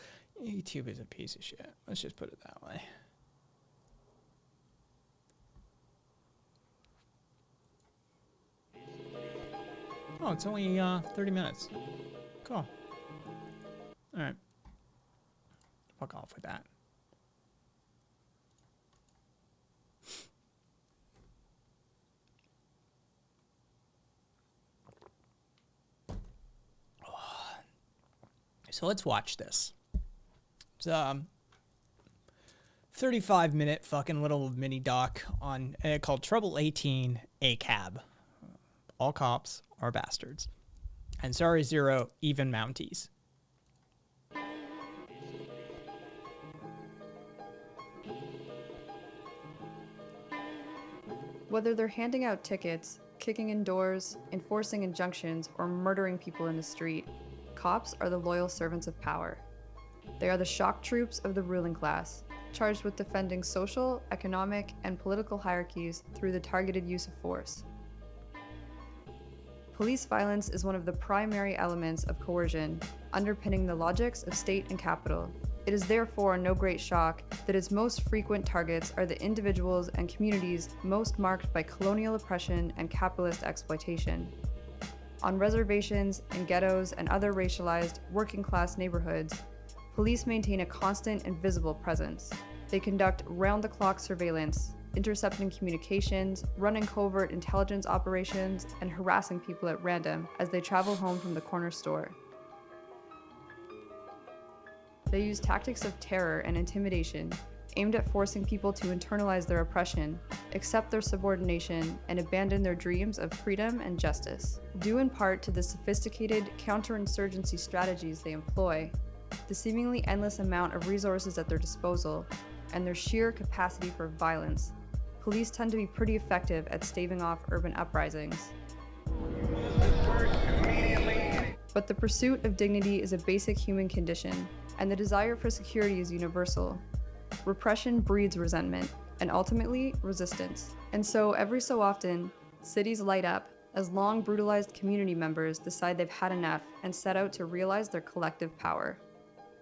is a piece of shit. Let's just put it that way. Oh, it's only 30 minutes. Cool. All right. Fuck off with that. So let's watch this. It's 35-minute fucking little mini doc on called Trouble 18 ACAB. All cops are bastards. And sorry, Zero, even Mounties. Whether they're handing out tickets, kicking in doors, enforcing injunctions, or murdering people in the street, cops are the loyal servants of power. They are the shock troops of the ruling class, charged with defending social, economic, and political hierarchies through the targeted use of force. Police violence is one of the primary elements of coercion, underpinning the logics of state and capital. It is therefore no great shock that its most frequent targets are the individuals and communities most marked by colonial oppression and capitalist exploitation. On reservations, in ghettos, and other racialized, working-class neighborhoods, police maintain a constant and visible presence. They conduct round-the-clock surveillance, intercepting communications, running covert intelligence operations, and harassing people at random as they travel home from the corner store. They use tactics of terror and intimidation, aimed at forcing people to internalize their oppression, accept their subordination, and abandon their dreams of freedom and justice. Due in part to the sophisticated counterinsurgency strategies they employ, the seemingly endless amount of resources at their disposal, and their sheer capacity for violence, police tend to be pretty effective at staving off urban uprisings. But the pursuit of dignity is a basic human condition, and the desire for security is universal. Repression breeds resentment, and ultimately, resistance. And so, every so often, cities light up as long brutalized community members decide they've had enough and set out to realize their collective power.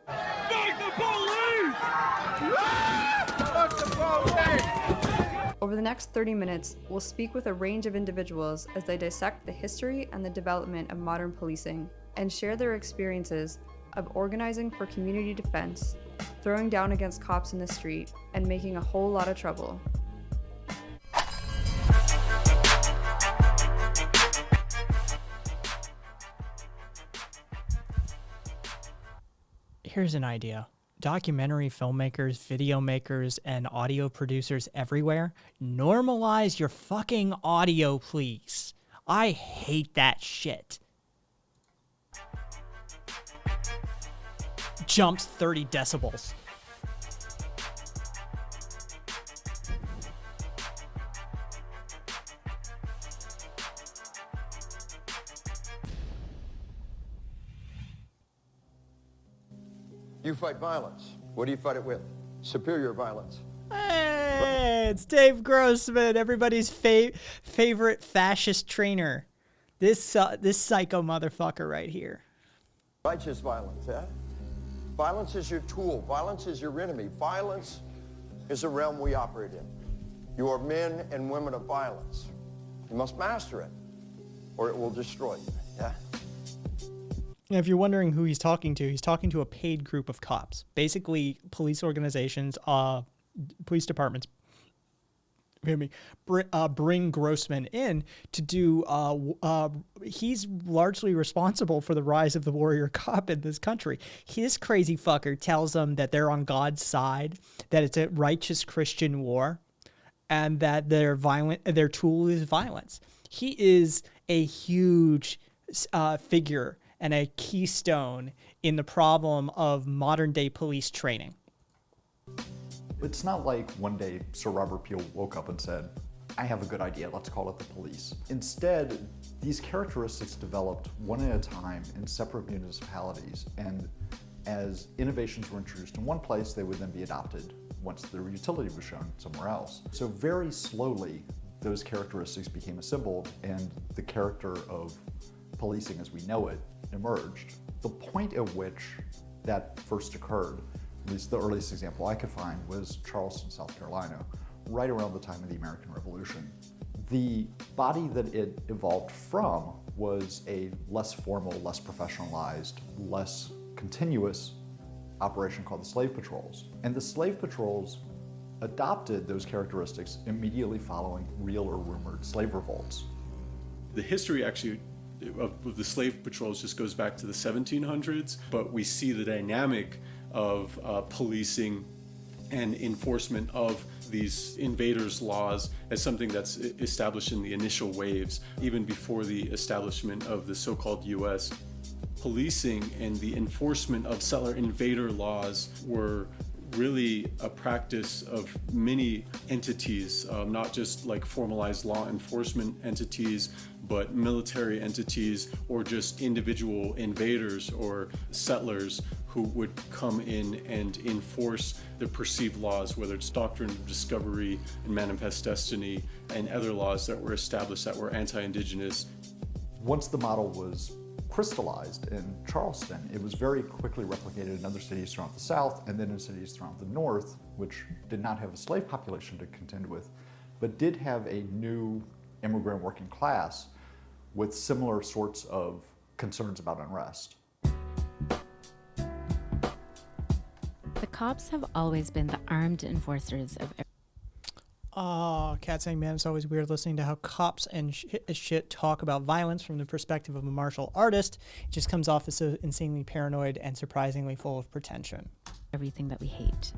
Fuck the police! Fuck the police! Over the next 30 minutes, we'll speak with a range of individuals as they dissect the history and the development of modern policing, and share their experiences of organizing for community defense, throwing down against cops in the street, and making a whole lot of trouble. Here's an idea. Documentary filmmakers, video makers, and audio producers everywhere, normalize your fucking audio, please. I hate that shit. Jumps 30 decibels. You fight violence. What do you fight it with? Superior violence. Hey, it's Dave Grossman, everybody's favorite fascist trainer. This psycho motherfucker right here. Righteous violence, yeah? Violence is your tool. Violence is your enemy. Violence is the realm we operate in. You are men and women of violence. You must master it, or it will destroy you, yeah? Now, if you're wondering who he's talking to a paid group of cops. Basically, police organizations, police departments, bring Grossman in to do, he's largely responsible for the rise of the warrior cop in this country. This crazy fucker tells them that they're on God's side, that it's a righteous Christian war, and that their tool is violence. He is a huge figure and a keystone in the problem of modern day police training. It's not like one day Sir Robert Peel woke up and said, I have a good idea, let's call it the police. Instead, these characteristics developed one at a time in separate municipalities, and as innovations were introduced in one place, they would then be adopted once their utility was shown somewhere else. So very slowly, those characteristics became assembled, and the character of policing as we know it emerged. The point at which that first occurred, at least the earliest example I could find, was Charleston, South Carolina, right around the time of the American Revolution. The body that it evolved from was a less formal, less professionalized, less continuous operation called the slave patrols. And the slave patrols adopted those characteristics immediately following real or rumored slave revolts. The history actually of the slave patrols just goes back to the 1700s, but we see the dynamic of policing and enforcement of these invaders' laws as something that's established in the initial waves, even before the establishment of the so-called U.S. Policing and the enforcement of settler invader laws were really a practice of many entities, not just like formalized law enforcement entities, but military entities or just individual invaders or settlers who would come in and enforce the perceived laws, whether it's doctrine of discovery and manifest destiny and other laws that were established that were anti-indigenous. Once the model was crystallized in Charleston, it was very quickly replicated in other cities throughout the South and then in cities throughout the North, which did not have a slave population to contend with, but did have a new immigrant working class with similar sorts of concerns about unrest. The cops have always been the armed enforcers of. Cat saying, man, it's always weird listening to how cops and shit talk about violence from the perspective of a martial artist. It just comes off as so insanely paranoid and surprisingly full of pretension. Everything that we hate.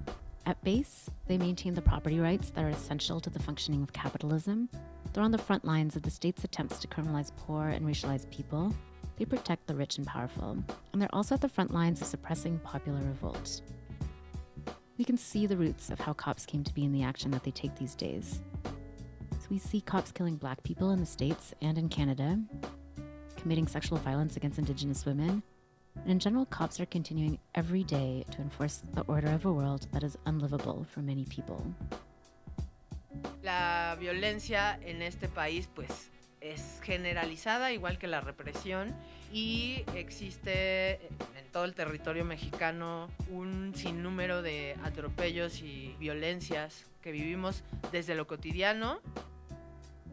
At base, they maintain the property rights that are essential to the functioning of capitalism. They're on the front lines of the state's attempts to criminalize poor and racialize people. They protect the rich and powerful. And they're also at the front lines of suppressing popular revolt. We can see the roots of how cops came to be in the action that they take these days. So we see cops killing Black people in the States and in Canada, committing sexual violence against Indigenous women, and in general, cops are continuing every day to enforce the order of a world that is unlivable for many people. La violencia en este país, pues, es generalizada, igual que la represión, y existe en todo el territorio mexicano un sinnúmero de atropellos y violencias que vivimos desde lo cotidiano.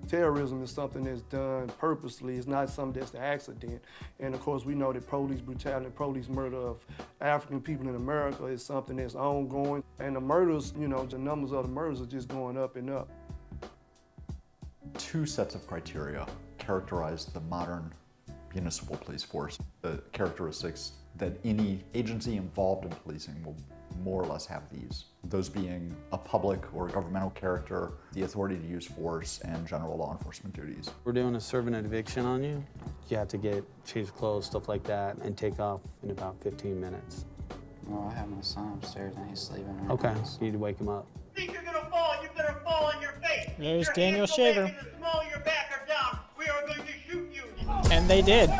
Terrorism is something that's done purposely. It's not something that's an accident. And of course, we know that police brutality, police murder of African people in America is something that's ongoing. And the murders, you know, the numbers of the murders are just going up and up. Two sets of criteria characterize the modern municipal police force. The characteristics that any agency involved in policing will more or less have these. Those being a public or governmental character, the authority to use force, and general law enforcement duties. We're doing a servant eviction on you. You have to get change clothes, stuff like that, and take off in about 15 minutes. Well, I have my son upstairs and he's sleeping right Okay, now. you need to wake him up. Think you're gonna fall, you better fall on your face. There's your Daniel hands go back Shaver. in the small of your back are down. We are going to shoot you. And they did.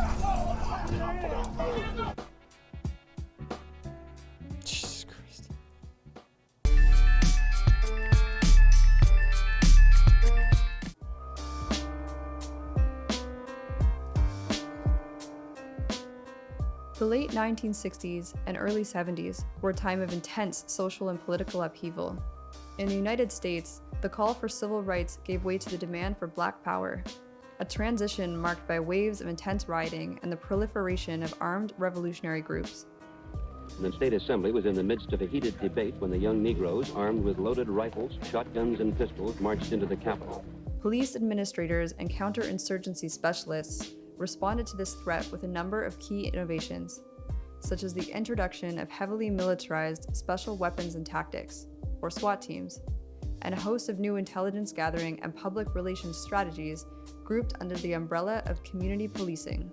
Jesus Christ. The late 1960s and early 70s were a time of intense social and political upheaval. In the United States, the call for civil rights gave way to the demand for Black power, a transition marked by waves of intense rioting and the proliferation of armed revolutionary groups. The state assembly was in the midst of a heated debate when the young Negroes, armed with loaded rifles, shotguns, and pistols, marched into the Capitol. Police administrators and counterinsurgency specialists responded to this threat with a number of key innovations, such as the introduction of heavily militarized Special Weapons and Tactics, or SWAT teams, and a host of new intelligence gathering and public relations strategies grouped under the umbrella of community policing.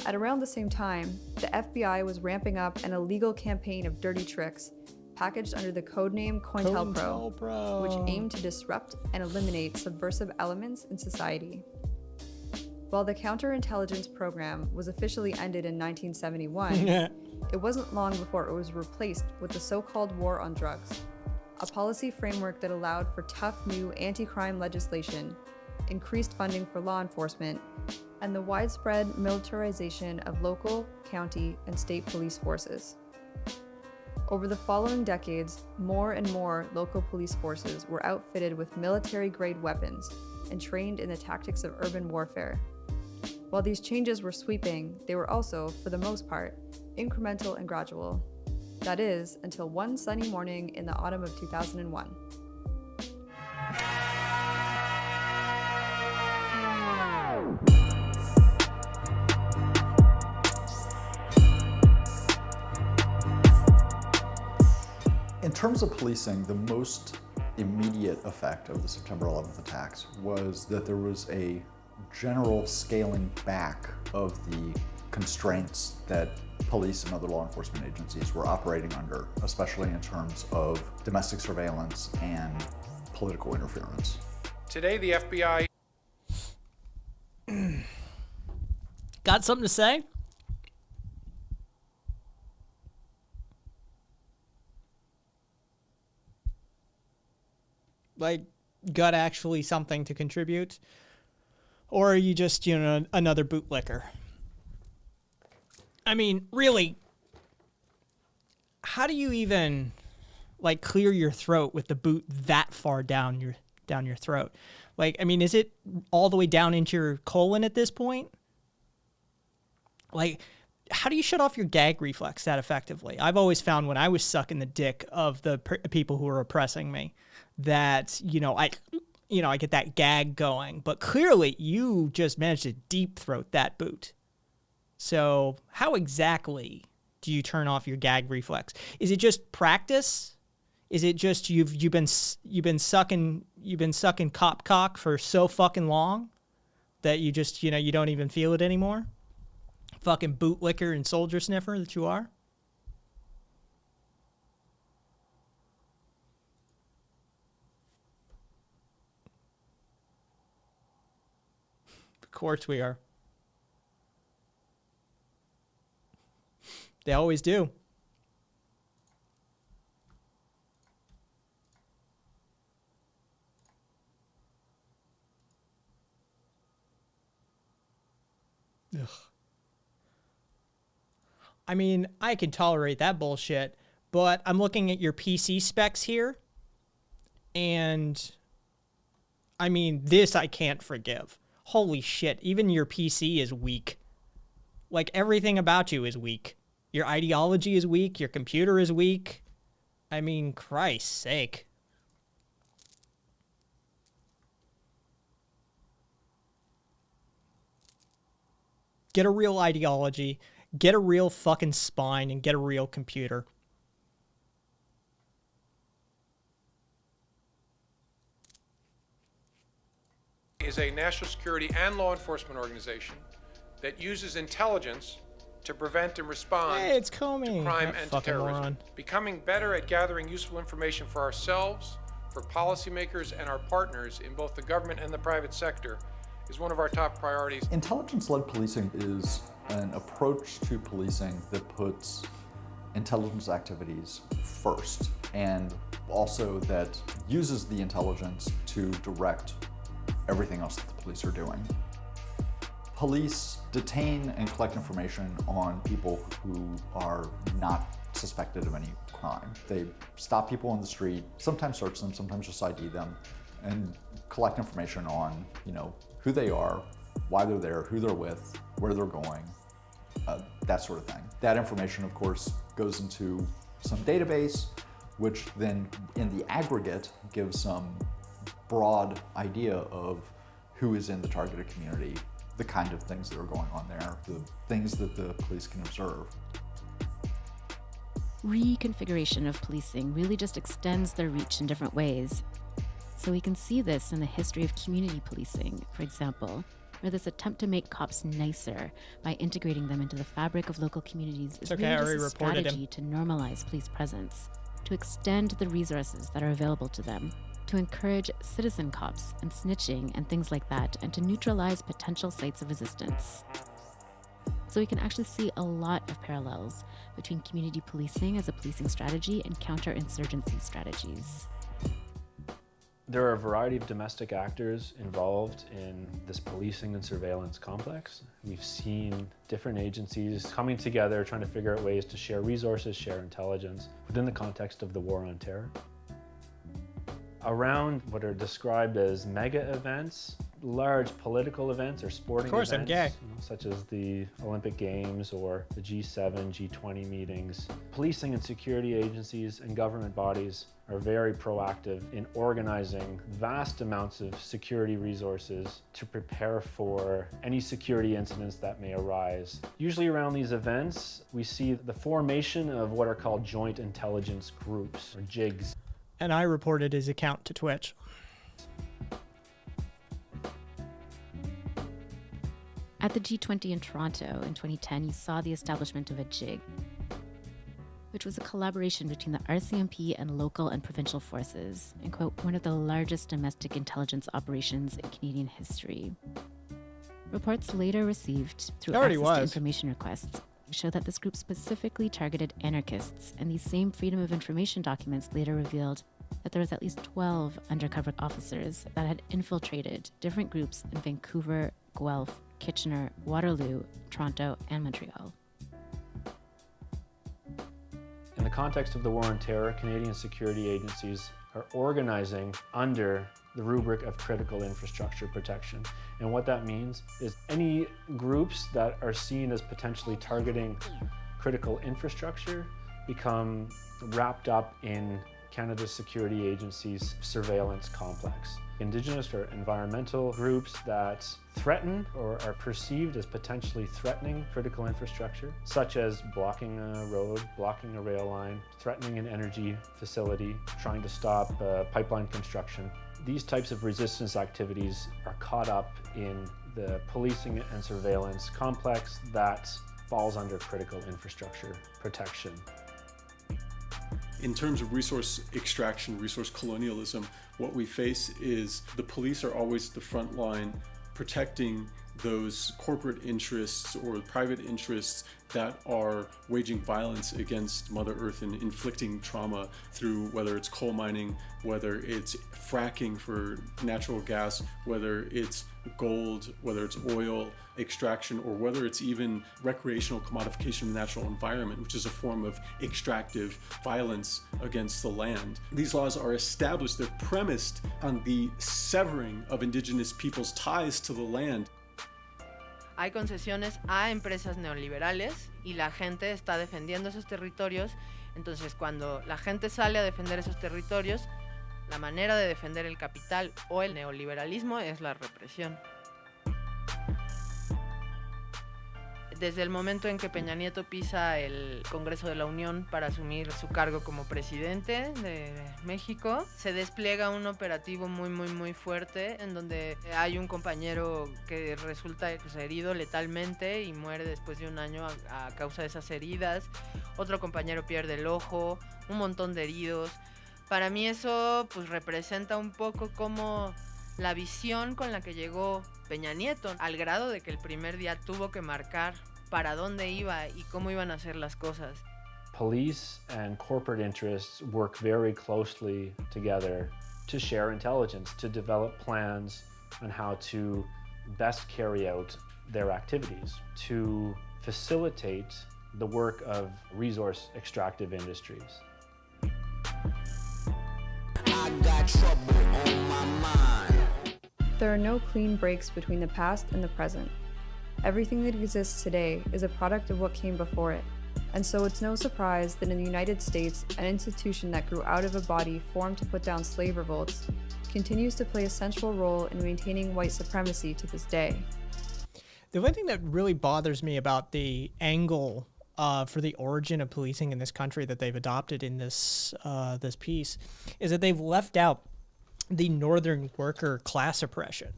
At around the same time, the FBI was ramping up an illegal campaign of dirty tricks, packaged under the codename COINTELPRO, which aimed to disrupt and eliminate subversive elements in society. While the counterintelligence program was officially ended in 1971, it wasn't long before it was replaced with the so-called war on drugs, a policy framework that allowed for tough new anti-crime legislation, increased funding for law enforcement, and the widespread militarization of local, county, and state police forces. Over the following decades, more and more local police forces were outfitted with military-grade weapons and trained in the tactics of urban warfare. While these changes were sweeping, they were also, for the most part, incremental and gradual. That is, until one sunny morning in the autumn of 2001. In In terms of policing, the most immediate effect of the September 11th attacks was that there was a general scaling back of the constraints that police and other law enforcement agencies were operating under, especially in terms of domestic surveillance and political interference. Today, the FBI... Got something to say? Like, got actually something to contribute? Or are you just, you know, another bootlicker? I mean, really, how do you even, like, clear your throat with the boot that far down your throat? Like, I mean, is it all the way down into your colon at this point? Like, how do you shut off your gag reflex that effectively? I've always found when I was sucking the dick of the people who were oppressing me that, I get that gag going. But clearly, you just managed to deep throat that boot. So how exactly do you turn off your gag reflex? Is it just practice? Is it just you've been sucking cop cock for so fucking long that you just, you don't even feel it anymore? Fucking bootlicker and soldier sniffer that you are? Of course we are. They always do. Ugh. I mean, I can tolerate that bullshit, but I'm looking at your PC specs here, and I mean, this I can't forgive. Holy shit, even your PC is weak. Like, everything about you is weak. Your ideology is weak. Your computer is weak. I mean, Christ's sake. Get a real ideology. Get a real fucking spine and get a real computer. is a national security and law enforcement organization that uses intelligence to prevent and respond it's Comey. to crime That and to fucking terrorism. moron. Becoming better at gathering useful information for ourselves, for policymakers, and our partners in both the government and the private sector is one of our top priorities. Intelligence-led policing is an approach to policing that puts intelligence activities first, and also that uses the intelligence to direct everything else that the police are doing. Police detain and collect information on people who are not suspected of any crime. They stop people on the street, sometimes search them, sometimes just ID them, and collect information on, who they are, why they're there, who they're with, where they're going, that sort of thing. That information, of course, goes into some database, which then, in the aggregate, gives some broad idea of who is in the targeted community, the kind of things that are going on there, the things that the police can observe. Reconfiguration of policing really just extends their reach in different ways. So we can see this in the history of community policing, for example, where this attempt to make cops nicer by integrating them into the fabric of local communities is really just a strategy to normalize police presence, to extend the resources that are available to them, to encourage citizen cops and snitching and things like that, and to neutralize potential sites of resistance. So we can actually see a lot of parallels between community policing as a policing strategy and counterinsurgency strategies. There are a variety of domestic actors involved in this policing and surveillance complex. We've seen different agencies coming together, trying to figure out ways to share resources, share intelligence within the context of the war on terror. Around what are described as mega events, large political events or sporting Of course, events, I'm gay. such as the Olympic Games or the G7, G20 meetings, policing and security agencies and government bodies are very proactive in organizing vast amounts of security resources to prepare for any security incidents that may arise. Usually around these events, we see the formation of what are called joint intelligence groups, or JIGs. And I reported his account to Twitch. At the G20 in Toronto in 2010, you saw the establishment of a JIG, which was a collaboration between the RCMP and local and provincial forces, and quote, one of the largest domestic intelligence operations in Canadian history. Reports later received through access to information requests show that this group specifically targeted anarchists, and these same Freedom of Information documents later revealed that there was at least 12 undercover officers that had infiltrated different groups in Vancouver, Guelph, Kitchener, Waterloo, Toronto, and Montreal. In the context of the war on terror, Canadian security agencies are organizing under the rubric of critical infrastructure protection. And what that means is any groups that are seen as potentially targeting critical infrastructure become wrapped up in Canada's security agency's surveillance complex. Indigenous or environmental groups that threaten or are perceived as potentially threatening critical infrastructure, such as blocking a road, blocking a rail line, threatening an energy facility, trying to stop pipeline construction. These types of resistance activities are caught up in the policing and surveillance complex that falls under critical infrastructure protection. In terms of resource extraction, resource colonialism, what we face is the police are always at the front line protecting those corporate interests or private interests that are waging violence against Mother Earth and inflicting trauma through whether it's coal mining, whether it's fracking for natural gas, whether it's gold, whether it's oil extraction, or whether it's even recreational commodification of the natural environment, which is a form of extractive violence against the land. These laws are established, they're premised on the severing of indigenous people's ties to the land. Hay concesiones a empresas neoliberales y la gente está defendiendo esos territorios. Entonces, cuando la gente sale a defender esos territorios, la manera de defender el capital o el neoliberalismo es la represión. Desde el momento en que Peña Nieto pisa el Congreso de la Unión para asumir su cargo como presidente de México, se despliega un operativo muy fuerte en donde hay un compañero que resulta herido letalmente y muere después de un año a causa de esas heridas. Otro compañero pierde el ojo, un montón de heridos. Para mí eso pues representa un poco como la visión con la que llegó Peña Nieto, al grado de que el primer día tuvo que marcar para dónde iba y cómo iban a hacer las cosas. Police and corporate interests work very closely together to share intelligence, to develop plans on how to best carry out their activities, to facilitate the work of resource extractive industries. I got trouble on my mind. There are no clean breaks between the past and the present. Everything that exists today is a product of what came before it, and so it's no surprise that in the United States, an institution that grew out of a body formed to put down slave revolts continues to play a central role in maintaining white supremacy to this day. The only thing that really bothers me about the angle for the origin of policing in this country that they've adopted in this this piece is that they've left out the northern worker class oppression.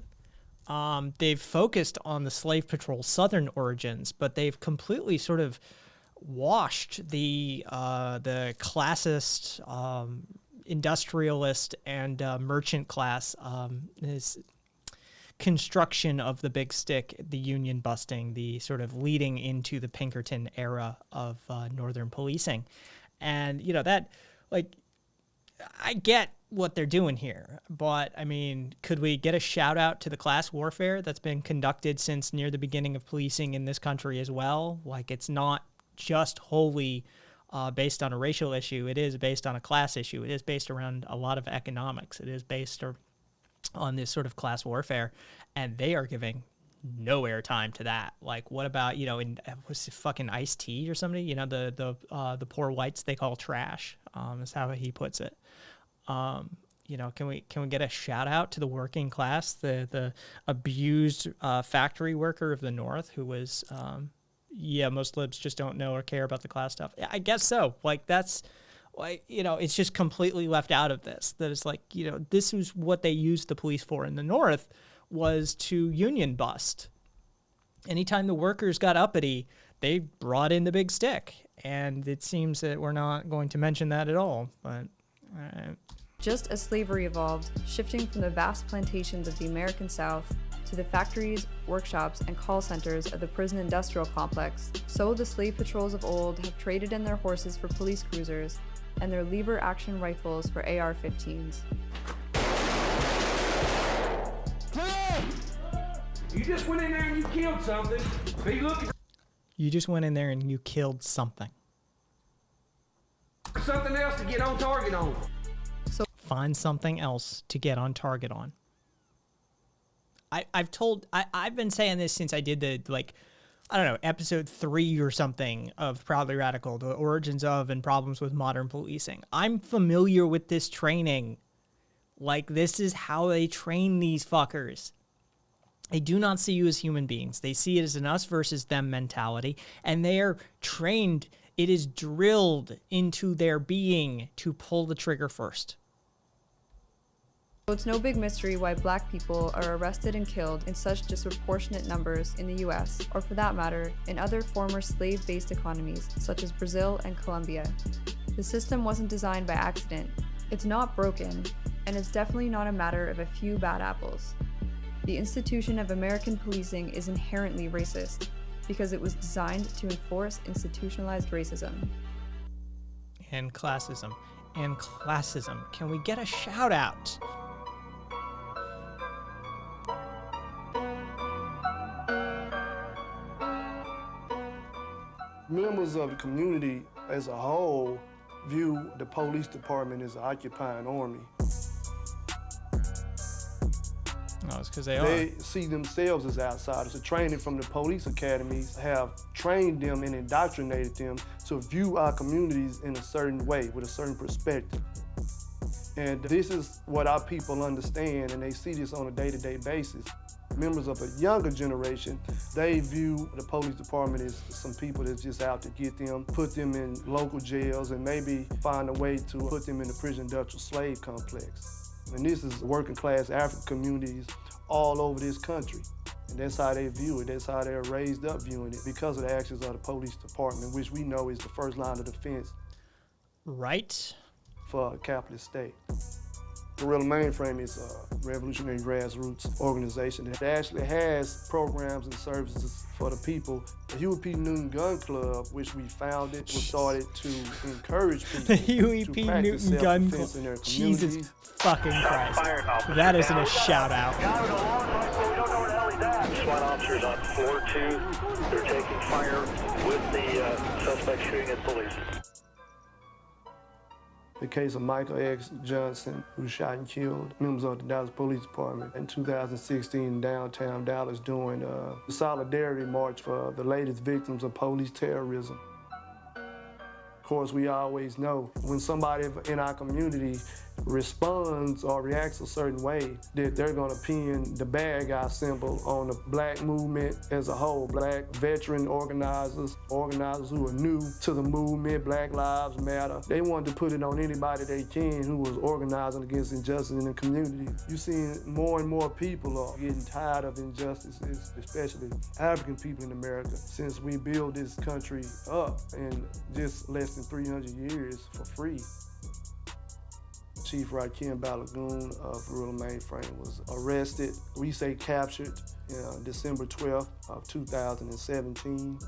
They've focused on the slave patrol southern origins, but they've completely sort of washed the classist, industrialist, and merchant class construction of the big stick, the union busting, the sort of leading into the Pinkerton era of northern policing. And, you know, that, like, I get what they're doing here, but I mean, could we get a shout out to the class warfare that's been conducted since near the beginning of policing in this country as well? Like, it's not just wholly based on a racial issue. It is based on a class issue. It is based around a lot of economics. It is based on this sort of class warfare, and they are giving no airtime to that. Like, what about, you know, in what's it, fucking Ice-T or somebody? You know, the poor whites they call trash. Is how he puts it. You know, can we get a shout out to the working class, the abused factory worker of the North who was, most libs just don't know or care about the class stuff. Yeah, I guess so. Like, that's, like, you know, it's just completely left out of this. That it's like, you know, this was what they used the police for in the North, was to union bust. Anytime the workers got uppity, they brought in the big stick. And it seems that we're not going to mention that at all. But all right. Just as slavery evolved, shifting from the vast plantations of the American South to the factories, workshops, and call centers of the prison industrial complex, so the slave patrols of old have traded in their horses for police cruisers and their lever-action rifles for AR-15s. You just went in there and you killed something. Be looking You just went in there and you killed something. for something else to get on target on. Find something else to get on target on. I've been saying this since I did the, like, I don't know, episode 3 or something of Proudly Radical, the origins of and problems with modern policing. I'm familiar with this training. Like, this is how they train these fuckers. They do not see you as human beings. They see it as an us versus them mentality, and they are trained. It is drilled into their being to pull the trigger first. So it's no big mystery why black people are arrested and killed in such disproportionate numbers in the US, or for that matter, in other former slave-based economies such as Brazil and Colombia. The system wasn't designed by accident. It's not broken, and it's definitely not a matter of a few bad apples. The institution of American policing is inherently racist because it was designed to enforce institutionalized racism. And classism. And classism. Can we get a shout out? Members of the community as a whole view the police department as an occupying army. No, it's because they are. They see themselves as outsiders. The training from the police academies have trained them and indoctrinated them to view our communities in a certain way, with a certain perspective. And this is what our people understand, and they see this on a day-to-day basis. Members of a younger generation, they view the police department as some people that's just out to get them, put them in local jails, and maybe find a way to put them in the prison industrial slave complex. And this is working class African communities all over this country. And that's how they view it. That's how they're raised up viewing it, because of the actions of the police department, which we know is the first line of defense. Right. For a capitalist state. Guerrilla Mainframe is a revolutionary grassroots organization that actually has programs and services for the people. The Huey P. Newton Gun Club, which we founded, was started to encourage people The Huey to P. practice Newton Gun self-defense Club. in their Jesus communities. fucking Christ. That isn't a shout out. SWAT officers on floor 2. They're taking fire with the suspect shooting at police. The case of Michael X. Johnson, who was shot and killed members of the Dallas Police Department in 2016 in downtown Dallas during the Solidarity March for the latest victims of police terrorism. Of course, we always know when somebody in our community responds or reacts a certain way, that they're gonna pin the bad guy symbol on the black movement as a whole. Black veteran organizers who are new to the movement, Black Lives Matter. They wanted to put it on anybody they can who was organizing against injustice in the community. You're seeing more and more people are getting tired of injustices, especially African people in America, since we built this country up in just less than 300 years for free. Chief Rakim Balagoon of Guerrilla Mainframe was arrested, we say captured, December 12th of 2017.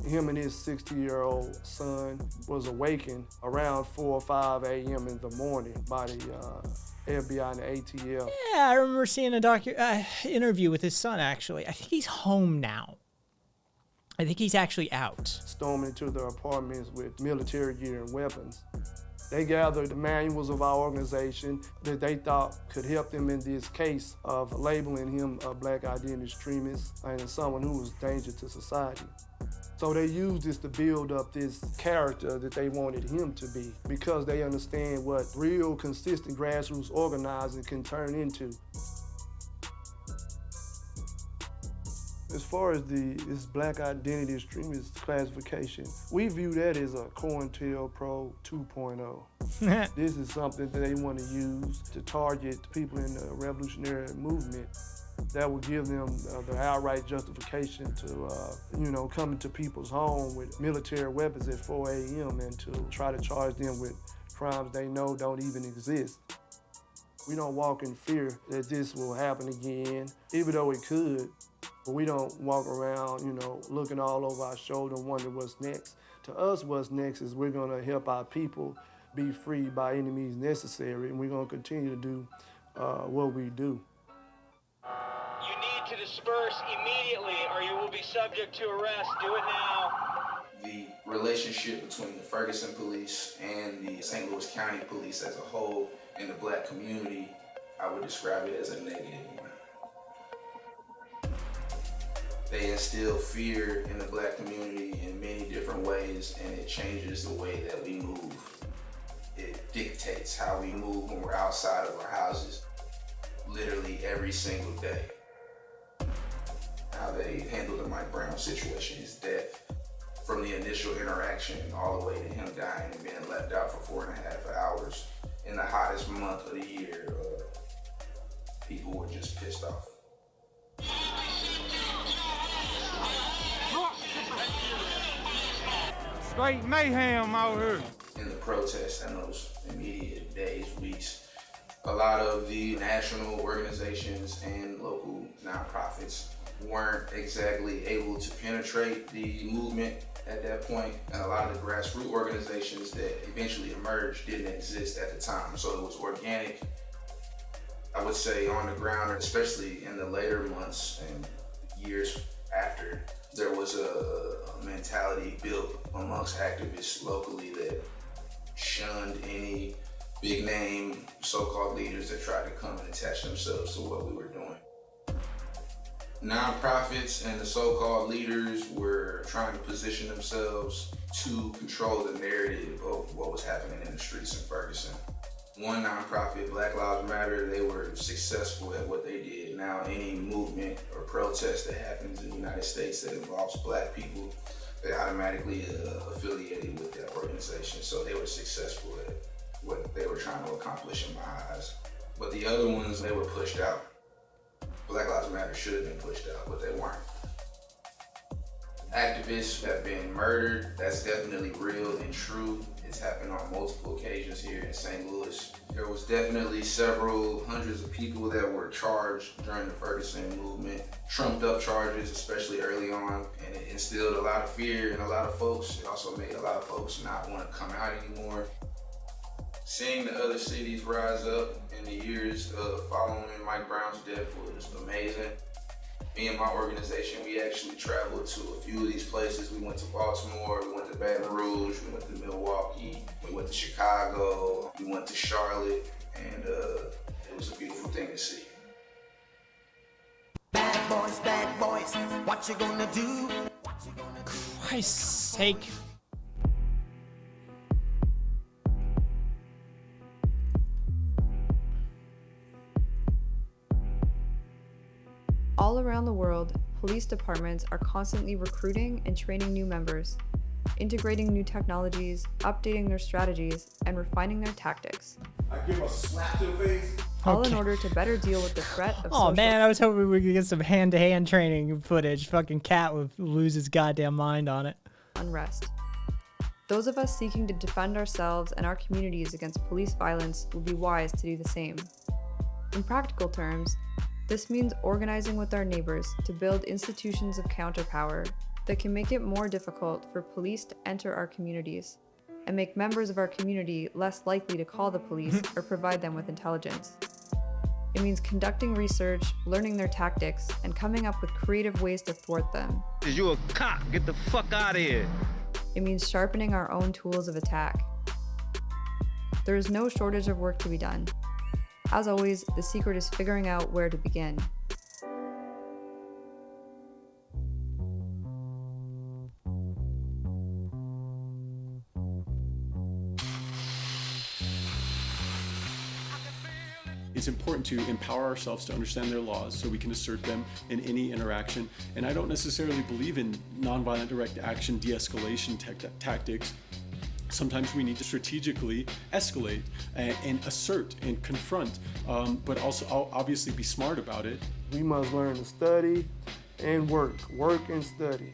Him and his 60-year-old son was awakened around 4 or 5 a.m. in the morning by the FBI and the ATL. Yeah, I remember seeing a interview with his son, actually. I think he's home now. I think he's actually out. Storming into their apartments with military gear and weapons. They gathered the manuals of our organization that they thought could help them in this case of labeling him a black identity extremist and someone who was a danger to society. So they used this to build up this character that they wanted him to be because they understand what real, consistent grassroots organizing can turn into. As far as this black identity extremist classification, we view that as a COINTELPRO 2.0. This is something that they want to use to target people in the revolutionary movement that will give them the outright justification to, come into people's home with military weapons at 4 a.m. and to try to charge them with crimes they know don't even exist. We don't walk in fear that this will happen again, even though it could. But we don't walk around, looking all over our shoulder and wonder what's next. To us, what's next is we're gonna help our people be free by any means necessary, and we're gonna continue to do what we do. You need to disperse immediately or you will be subject to arrest. Do it now. The relationship between the Ferguson Police and the St. Louis County Police as a whole in the black community, I would describe it as a negative one. They instill fear in the black community in many different ways, and it changes the way that we move. It dictates how we move when we're outside of our houses, literally every single day. How they handled the Mike Brown situation, his death, from the initial interaction all the way to him dying and being left out for 4.5 hours in the hottest month of the year. People were just pissed off. Straight mayhem out here. In the protests and those immediate days, weeks, a lot of the national organizations and local nonprofits weren't exactly able to penetrate the movement at that point, and a lot of the grassroots organizations that eventually emerged didn't exist at the time. So it was organic, I would say, on the ground, especially in the later months and years after. There was a mentality built amongst activists locally that shunned any big name so-called leaders that tried to come and attach themselves to what we were doing. Nonprofits and the so-called leaders were trying to position themselves to control the narrative of what was happening in the streets in Ferguson. One nonprofit, Black Lives Matter, they were successful at what they did. Now any movement or protest that happens in the United States that involves black people, they automatically affiliated with that organization. So they were successful at what they were trying to accomplish in my eyes. But the other ones, they were pushed out. Black Lives Matter should have been pushed out, but they weren't. Activists have been murdered. That's definitely real and true. It's happened on multiple occasions here in St. Louis. There was definitely several hundreds of people that were charged during the Ferguson movement. Trumped up charges, especially early on, and it instilled a lot of fear in a lot of folks. It also made a lot of folks not want to come out anymore. Seeing the other cities rise up in the years following Mike Brown's death was amazing. Me and my organization, we actually traveled to a few of these places. We went to Baltimore, we went to Baton Rouge, we went to Milwaukee, we went to Chicago, we went to Charlotte, and it was a beautiful thing to see. Bad boys, what you gonna do? Christ's sake. All around the world, police departments are constantly recruiting and training new members, integrating new technologies, updating their strategies, and refining their tactics. I give a slap to the face. All in order to better deal with the threat of Oh man, I was hoping we could get some hand-to-hand training footage. Fucking Cat would lose his goddamn mind on it. Unrest. Those of us seeking to defend ourselves and our communities against police violence will be wise to do the same. In practical terms, this means organizing with our neighbors to build institutions of counterpower that can make it more difficult for police to enter our communities and make members of our community less likely to call the police or provide them with intelligence. It means conducting research, learning their tactics, and coming up with creative ways to thwart them. Is you a cop? Get the fuck out of here. It means sharpening our own tools of attack. there is no shortage of work to be done. As always, the secret is figuring out where to begin. It's important to empower ourselves to understand their laws so we can assert them in any interaction. And I don't necessarily believe in nonviolent direct action de-escalation tactics. Sometimes we need to strategically escalate and assert and confront, but also obviously be smart about it. We must learn to study and work and study.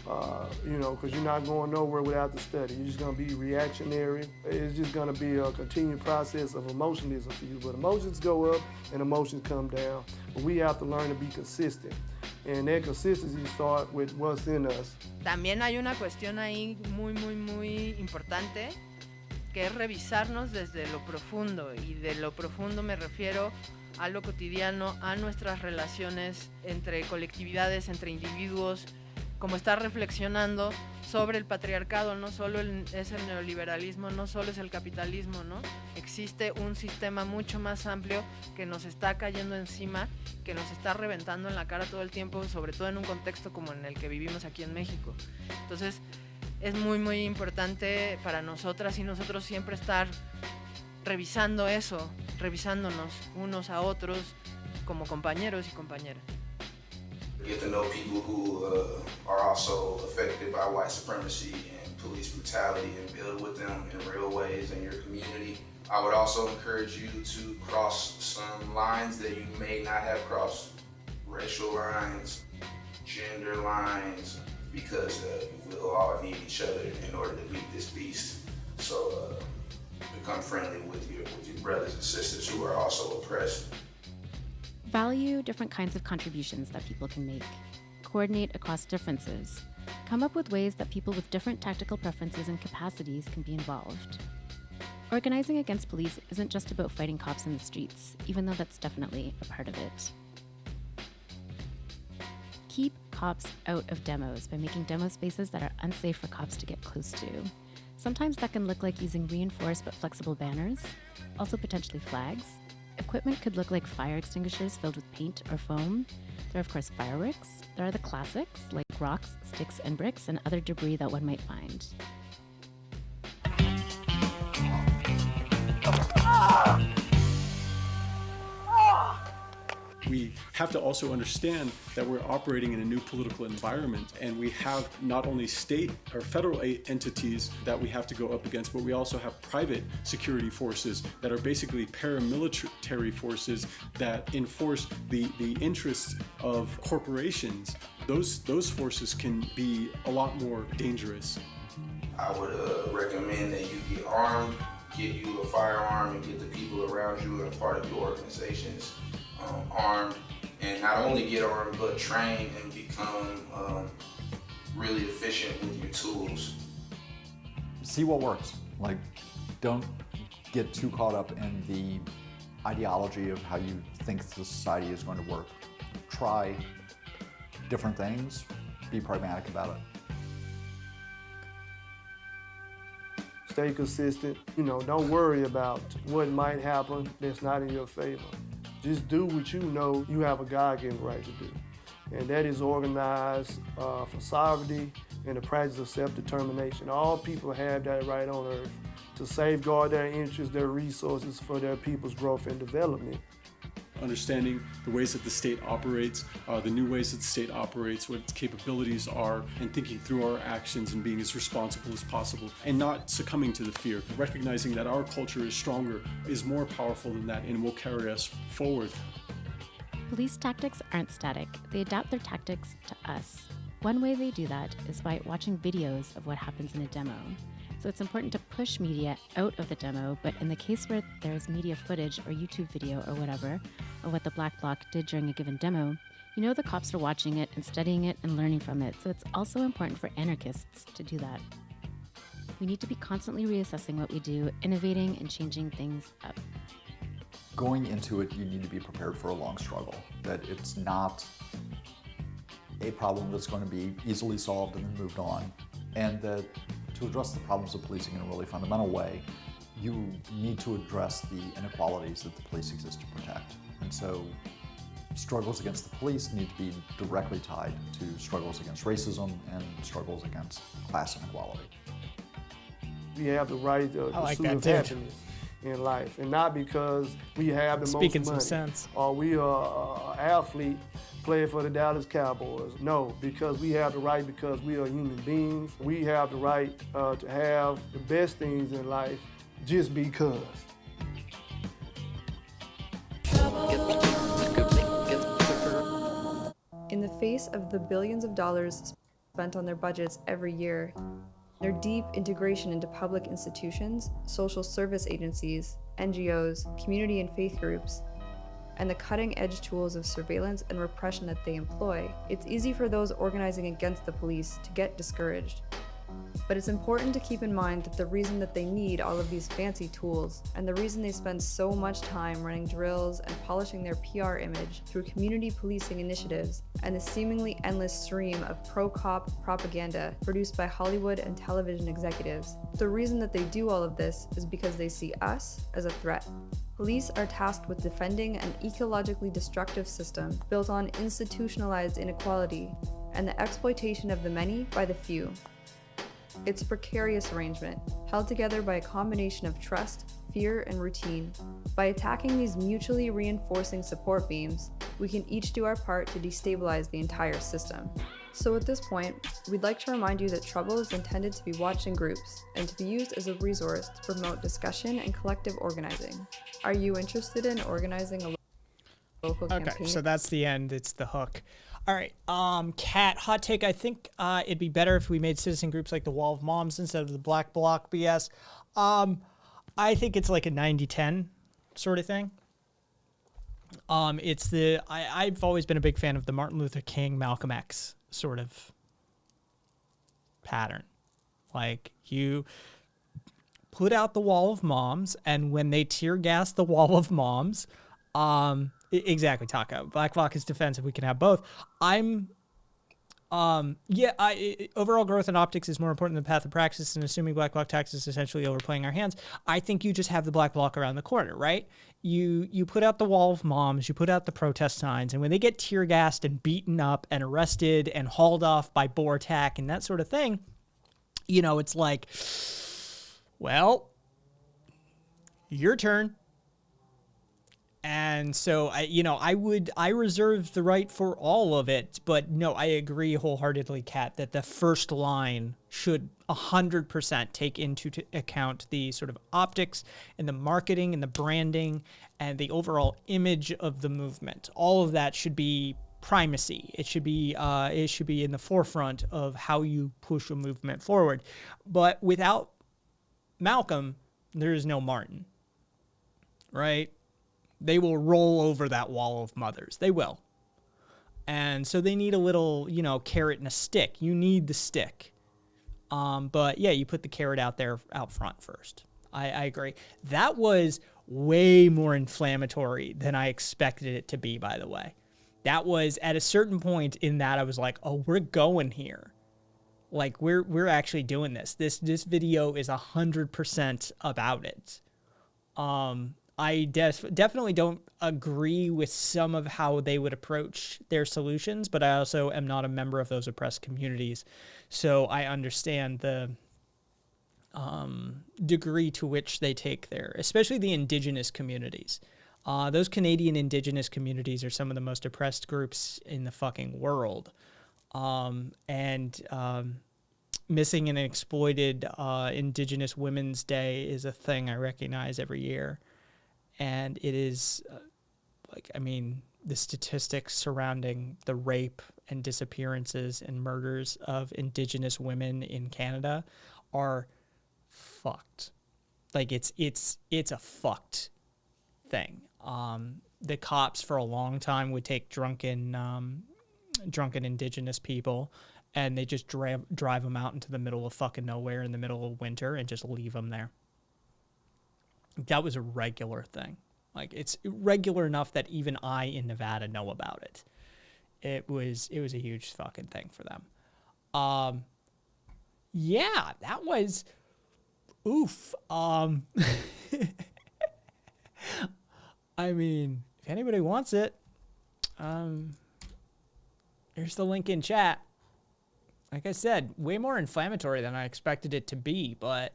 Because you're not going nowhere without the study. You're just going to be reactionary. It's just going to be a continued process of emotionalism for you. But emotions go up and emotions come down. But we have to learn to be consistent. And that consistency starts with what's in us. También hay una cuestión ahí muy importante, que es revisarnos desde lo profundo. Y de lo profundo me refiero a lo cotidiano, a nuestras relaciones entre colectividades, entre individuos, como estar reflexionando sobre el patriarcado. No solo es el neoliberalismo, no solo es el capitalismo, ¿no? Existe un sistema mucho más amplio que nos está cayendo encima, que nos está reventando en la cara todo el tiempo, sobre todo en un contexto como en el que vivimos aquí en México. Entonces, es muy importante para nosotras y nosotros siempre estar revisando eso, revisándonos unos a otros como compañeros y compañeras. Get to know people who are also affected by white supremacy and police brutality and build with them in real ways in your community. I would also encourage you to cross some lines that you may not have crossed. Racial lines, gender lines, because we'll all need each other in order to beat this beast. So become friendly with your brothers and sisters who are also oppressed. Value different kinds of contributions that people can make. Coordinate across differences. Come up with ways that people with different tactical preferences and capacities can be involved. Organizing against police isn't just about fighting cops in the streets, even though that's definitely a part of it. Keep cops out of demos by making demo spaces that are unsafe for cops to get close to. Sometimes that can look like using reinforced but flexible banners, also potentially flags. Equipment could look like fire extinguishers filled with paint or foam. There are, of course, fireworks. There are the classics, like rocks, sticks, and bricks, and other debris that one might find. We have to also understand that we're operating in a new political environment, and we have not only state or federal entities that we have to go up against, but we also have private security forces that are basically paramilitary forces that enforce the interests of corporations. Those forces can be a lot more dangerous. I would recommend that you get armed, get you a firearm, and get the people around you and a part of your organizations armed, and not only get armed but train and become really efficient with your tools. See what works. Like, don't get too caught up in the ideology of how you think the society is going to work. Try different things, be pragmatic about it. Stay consistent. Don't worry about what might happen that's not in your favor. Just do what you know you have a God-given right to do. And that is organized for sovereignty and the practice of self-determination. All people have that right on earth to safeguard their interests, their resources for their people's growth and development. Understanding the ways that the state operates, the new ways that the state operates, what its capabilities are, and thinking through our actions and being as responsible as possible, and not succumbing to the fear. Recognizing that our culture is stronger, is more powerful than that, and will carry us forward. Police tactics aren't static. They adapt their tactics to us. One way they do that is by watching videos of what happens in a demo. So it's important to push media out of the demo, but in the case where there's media footage or YouTube video or whatever, of what the Black Bloc did during a given demo, the cops are watching it and studying it and learning from it. So it's also important for anarchists to do that. We need to be constantly reassessing what we do, innovating and changing things up. Going into it, you need to be prepared for a long struggle, that it's not a problem that's going to be easily solved and then moved on, and that to address the problems of policing in a really fundamental way, you need to address the inequalities that the police exist to protect. And so struggles against the police need to be directly tied to struggles against racism and struggles against class inequality. We have the right to pursue of happiness in life, and not because we have the Speaking most some money sense. or we are an athlete playing for the Dallas Cowboys. No, because we have the right, because we are human beings. We have the right to have the best things in life just because. In the face of the billions of dollars spent on their budgets every year, their deep integration into public institutions, social service agencies, NGOs, community and faith groups, and the cutting-edge tools of surveillance and repression that they employ, it's easy for those organizing against the police to get discouraged. But it's important to keep in mind that the reason that they need all of these fancy tools, and the reason they spend so much time running drills and polishing their PR image through community policing initiatives, and the seemingly endless stream of pro-cop propaganda produced by Hollywood and television executives, the reason that they do all of this is because they see us as a threat. Police are tasked with defending an ecologically destructive system built on institutionalized inequality and the exploitation of the many by the few. It's a precarious arrangement, held together by a combination of trust, fear, and routine. By attacking these mutually reinforcing support beams, we can each do our part to destabilize the entire system. So at this point, we'd like to remind you that Trouble is intended to be watched in groups and to be used as a resource to promote discussion and collective organizing. Are you interested in organizing a local campaign? Okay, so that's the end. It's the hook. All right, Kat, hot take. I think it'd be better if we made citizen groups like the Wall of Moms instead of the Black Bloc BS. I think it's like a 90-10 sort of thing. I've always been a big fan of the Martin Luther King, Malcolm X sort of pattern. Like, you put out the Wall of Moms, and when they tear gas the Wall of Moms, exactly, Taco. Black Bloc is defensive. We can have both. Overall growth in optics is more important than the path of praxis, and assuming Black Bloc tactics is essentially overplaying our hands, I think you just have the Black Bloc around the corner, right? You put out the Wall of Moms, you put out the protest signs, and when they get tear gassed and beaten up and arrested and hauled off by BORTAC and that sort of thing, you know, it's like, well, your turn. And so, I reserve the right for all of it. But no, I agree wholeheartedly, Kat, that the first line should 100% take into account the sort of optics and the marketing and the branding and the overall image of the movement. All of that should be primacy. It should be in the forefront of how you push a movement forward. But without Malcolm, there is no Martin, right? They will roll over that wall of mothers. They will. And so they need a little, carrot and a stick. You need the stick. But yeah, you put the carrot out front first. I agree. That was way more inflammatory than I expected it to be, by the way. That was at a certain point in that I was like, oh, we're going here. Like, we're actually doing this. This video is 100% about it. I definitely don't agree with some of how they would approach their solutions, but I also am not a member of those oppressed communities. So I understand the degree to which they take there, especially the Indigenous communities. Those Canadian Indigenous communities are some of the most oppressed groups in the fucking world. Missing and exploited Indigenous Women's Day is a thing I recognize every year. And it is, the statistics surrounding the rape and disappearances and murders of Indigenous women in Canada are fucked. Like, it's a fucked thing. The cops for a long time would take drunken Indigenous people, and they just drive them out into the middle of fucking nowhere in the middle of winter and just leave them there. That was a regular thing. Like, it's regular enough that even I in Nevada know about it. It was a huge fucking thing for them. That was Oof. I mean, if anybody wants it, here's the link in chat. Like I said, way more inflammatory than I expected it to be, but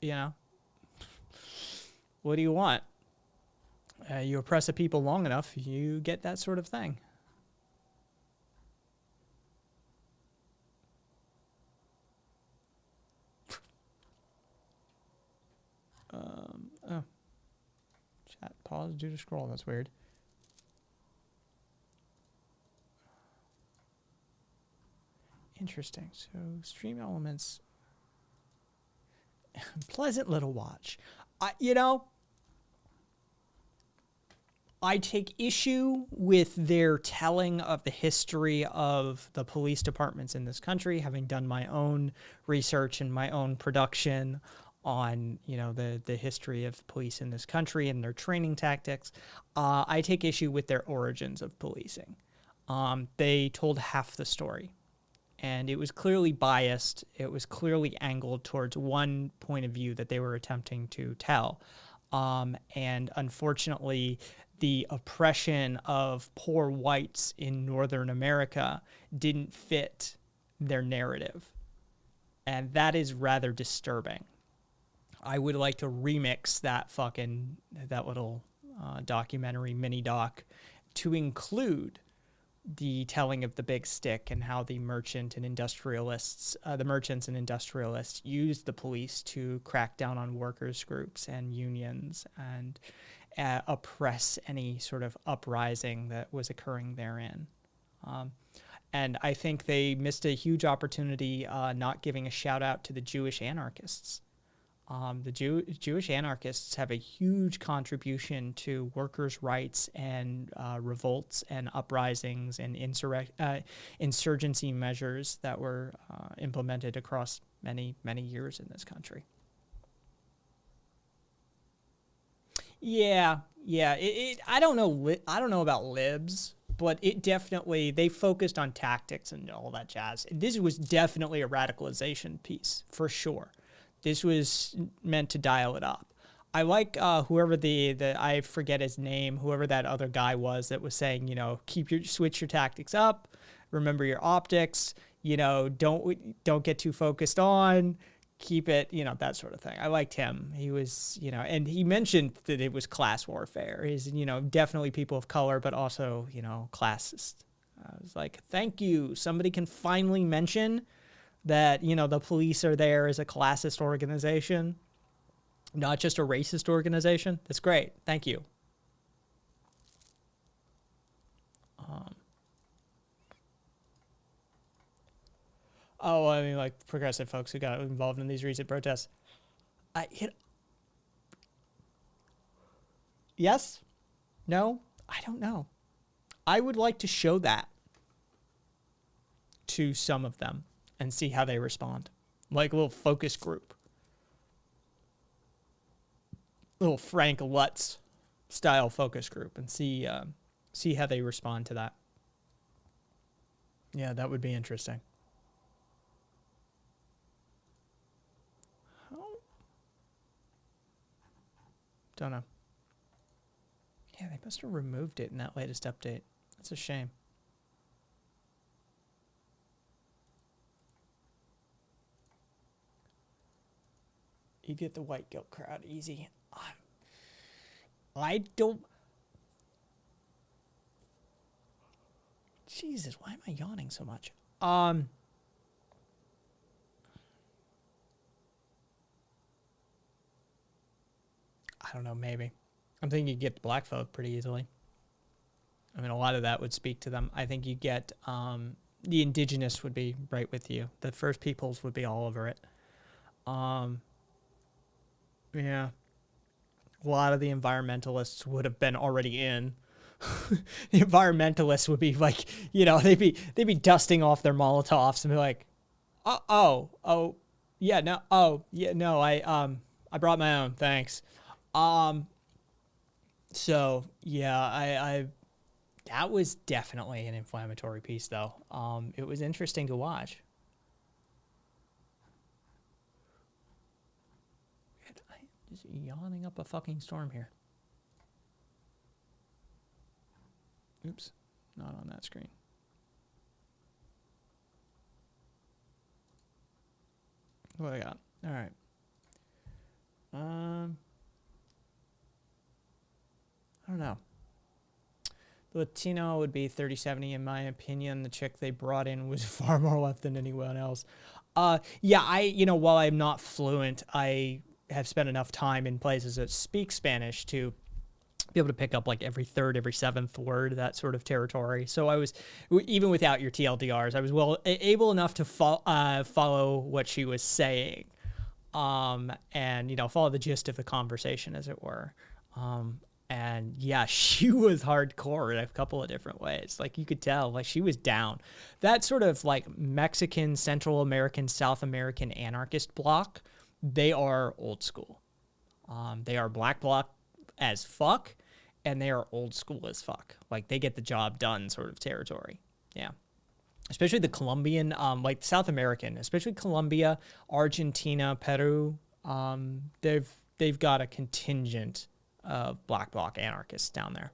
you know, what do you want? You oppress the people long enough, you get that sort of thing. Oh. Chat pause due to scroll. That's weird. Interesting. So Stream Elements. Pleasant little watch. You know, I take issue with their telling of the history of the police departments in this country, having done my own research and my own production on, you know, the history of police in this country and their training tactics. I take issue with their origins of policing. They told half the story, and it was clearly biased. It was clearly angled towards one point of view that they were attempting to tell. And unfortunately, the oppression of poor whites in Northern America didn't fit their narrative. And that is rather disturbing. I would like to remix that little documentary mini doc to include the telling of the big stick and how the merchants and industrialists used the police to crack down on workers groups and unions and oppress any sort of uprising that was occurring therein. And I think they missed a huge opportunity not giving a shout out to the Jewish anarchists. The Jewish anarchists have a huge contribution to workers' rights and revolts and uprisings and insurgency measures that were implemented across many, many years in this country. Yeah. I don't know about libs, but it definitely, they focused on tactics and all that jazz. This was definitely a radicalization piece, for sure. This was meant to dial it up. I like whoever I forget his name, whoever that other guy was that was saying, you know, switch your tactics up, remember your optics, you know, don't get too focused on, keep it, you know, that sort of thing. I liked him. He was, you know, and he mentioned that it was class warfare. He's, you know, definitely people of color, but also, you know, classist. I was like, thank you. Somebody can finally mention that, you know, the police are there as a classist organization, not just a racist organization. That's great. Thank you. Oh, I mean, like progressive folks who got involved in these recent protests. Yes? No? I don't know. I would like to show that to some of them and see how they respond. Like a little focus group. Little Frank Lutz style focus group and see how they respond to that. Yeah, that would be interesting. Don't know. Yeah, they must have removed it in that latest update. That's a shame. You get the white guilt crowd easy. I don't... Jesus, why am I yawning so much? I don't know, maybe. I'm thinking you get the black vote pretty easily. I mean, a lot of that would speak to them. I think you get the indigenous would be right with you. The First Peoples would be all over it. Yeah. A lot of the environmentalists would have been already in. The environmentalists would be like, you know, they'd be dusting off their Molotovs and be like, I brought my own, thanks. So yeah, that was definitely an inflammatory piece though. It was interesting to watch. yawning up a fucking storm here. Oops, not on that screen. What do I got? All right. I don't know. The Latino would be 3070 in my opinion. The chick they brought in was far more left than anyone else. Yeah, while I'm not fluent, I have spent enough time in places that speak Spanish to be able to pick up like every third, every seventh word, that sort of territory. So I was, even without your TLDRs, I was able enough to follow what she was saying, and follow the gist of the conversation, as it were. And yeah, she was hardcore in a couple of different ways. Like you could tell, like she was down. That sort of like Mexican, Central American, South American anarchist bloc, they are old school. They are black bloc as fuck, and they are old school as fuck. Like they get the job done sort of territory. Yeah. Especially the Colombian, like South American, especially Colombia, Argentina, Peru. They've got a contingent of black bloc anarchists down there.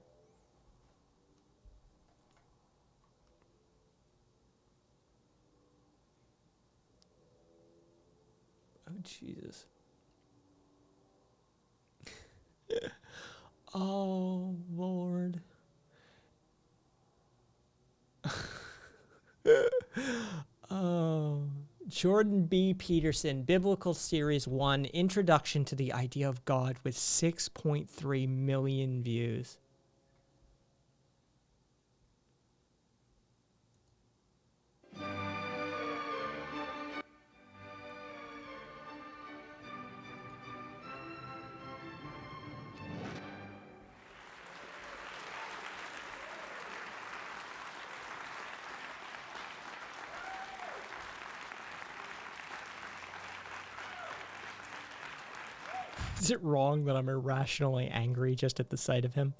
Oh, Jesus. Oh, Lord. Oh, Jordan B. Peterson, Biblical Series 1, Introduction to the Idea of God, with 6.3 million views. Is it wrong that I'm irrationally angry just at the sight of him?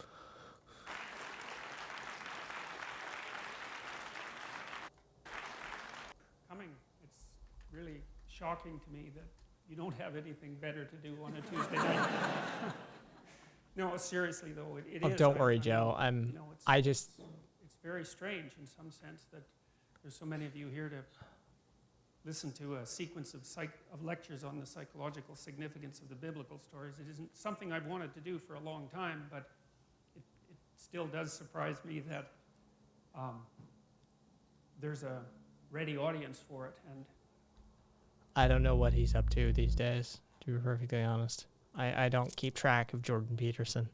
It's really shocking to me that you don't have anything better to do on a Tuesday night. No, seriously though, it is. Don't worry, Joe. It's very strange in some sense that there's so many of you here to listen to a sequence of lectures on the psychological significance of the biblical stories. It isn't something I've wanted to do for a long time, but it still does surprise me that there's a ready audience for it. And I don't know what he's up to these days, to be perfectly honest. I don't keep track of Jordan Peterson.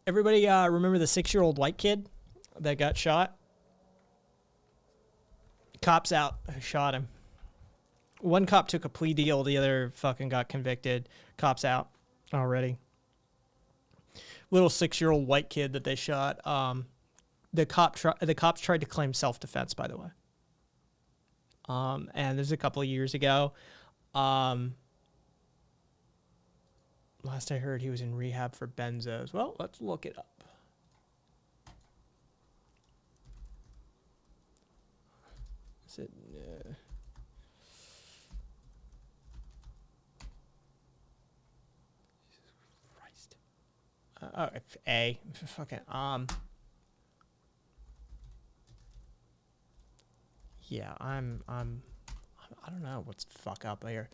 Everybody remember the 6-year-old white kid that got shot? Cops out who shot him. One cop took a plea deal, the other fucking got convicted. Cops out already. Little 6-year-old white kid that they shot. The cops tried to claim self-defense, by the way. And this is a couple of years ago. Last I heard, he was in rehab for benzos. Well, let's look it up. Is it? Jesus Christ. A. Fucking. Yeah, I don't know what's the fuck up here.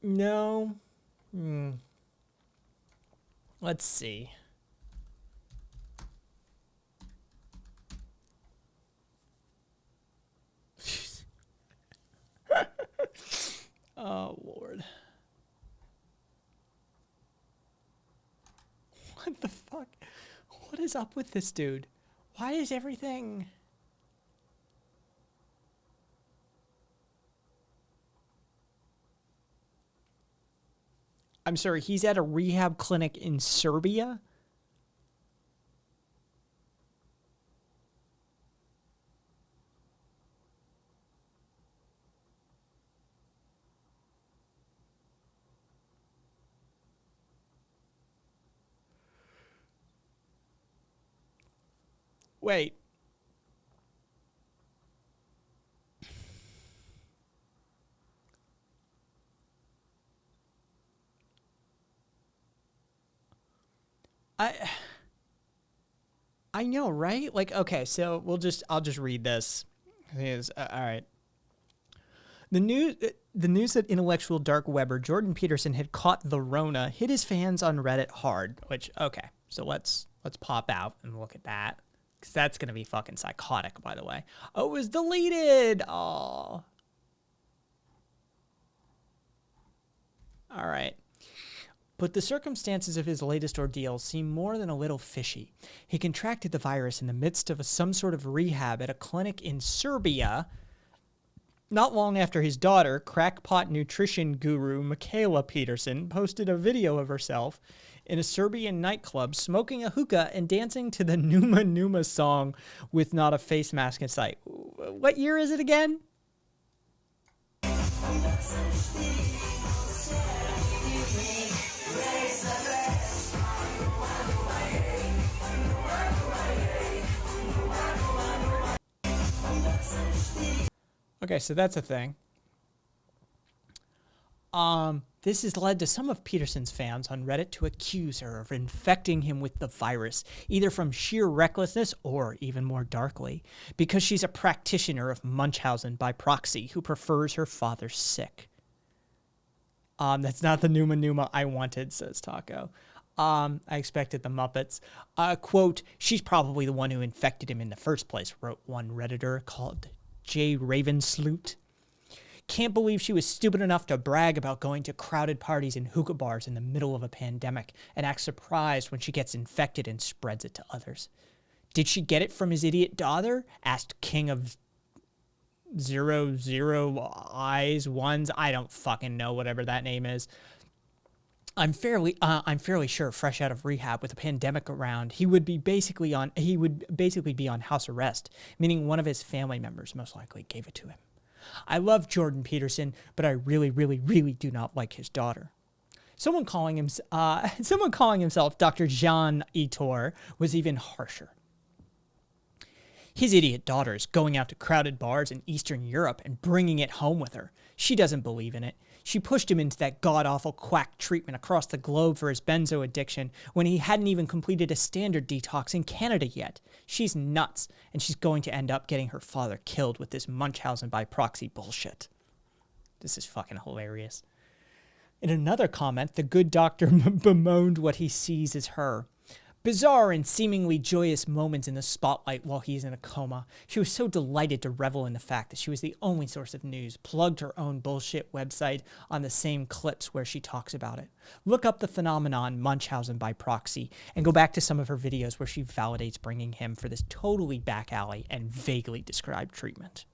No. Let's see. Oh, Lord. What the fuck? What is up with this dude? Why is everything... I'm sorry, he's at a rehab clinic in Serbia? Wait. I know, right? Like, okay, so I'll just read this. All right. The news that intellectual dark webber Jordan Peterson had caught the Rona hit his fans on Reddit hard. Which, okay, so let's pop out and look at that, because that's gonna be fucking psychotic, by the way. Oh, it was deleted. Oh. All right. But the circumstances of his latest ordeal seem more than a little fishy. He contracted the virus in the midst of some sort of rehab at a clinic in Serbia, not long after his daughter, crackpot nutrition guru Michaela Peterson, posted a video of herself in a Serbian nightclub smoking a hookah and dancing to the Numa Numa song with not a face mask in sight. What year is it again? Okay, so that's a thing. This has led to some of Peterson's fans on Reddit to accuse her of infecting him with the virus, either from sheer recklessness or, even more darkly, because she's a practitioner of Munchausen by proxy who prefers her father sick. That's not the Numa Numa I wanted, says Taco. I expected the Muppets. Quote, she's probably the one who infected him in the first place, wrote one Redditor called J. Ravensloot. Can't believe she was stupid enough to brag about going to crowded parties and hookah bars in the middle of a pandemic and act surprised when she gets infected and spreads it to others. Did she get it from his idiot daughter? Asked King of 00 Eyes Ones. I don't fucking know, whatever that name is. I'm fairly sure, fresh out of rehab with a pandemic around, he would basically be on house arrest, meaning one of his family members most likely gave it to him. I love Jordan Peterson, but I really, really, really do not like his daughter. Someone calling himself Dr. Jean Itor was even harsher. His idiot daughter is going out to crowded bars in Eastern Europe and bringing it home with her. She doesn't believe in it. She pushed him into that god-awful quack treatment across the globe for his benzo addiction when he hadn't even completed a standard detox in Canada yet. She's nuts, and she's going to end up getting her father killed with this Munchausen by proxy bullshit. This is fucking hilarious. In another comment, the good doctor bemoaned what he sees as her. Bizarre and seemingly joyous moments in the spotlight while he's in a coma. She was so delighted to revel in the fact that she was the only source of news, plugged her own bullshit website on the same clips where she talks about it. Look up the phenomenon Munchausen by proxy and go back to some of her videos where she validates bringing him for this totally back alley and vaguely described treatment.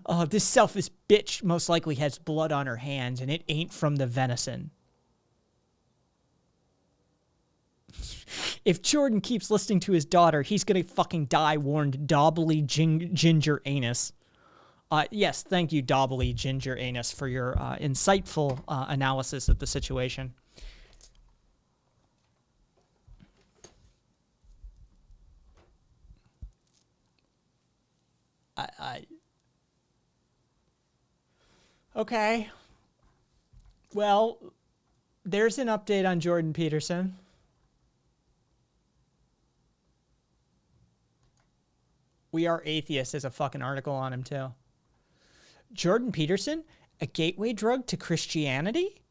Oh, this selfish bitch most likely has blood on her hands and it ain't from the venison. If Jordan keeps listening to his daughter, he's gonna fucking die, warned Dobbly Ginger Anus. Yes, thank you, Dobbly Ginger Anus, for your insightful analysis of the situation. Okay. Well, there's an update on Jordan Peterson. We Are Atheists is a fucking article on him, too. Jordan Peterson, a gateway drug to Christianity?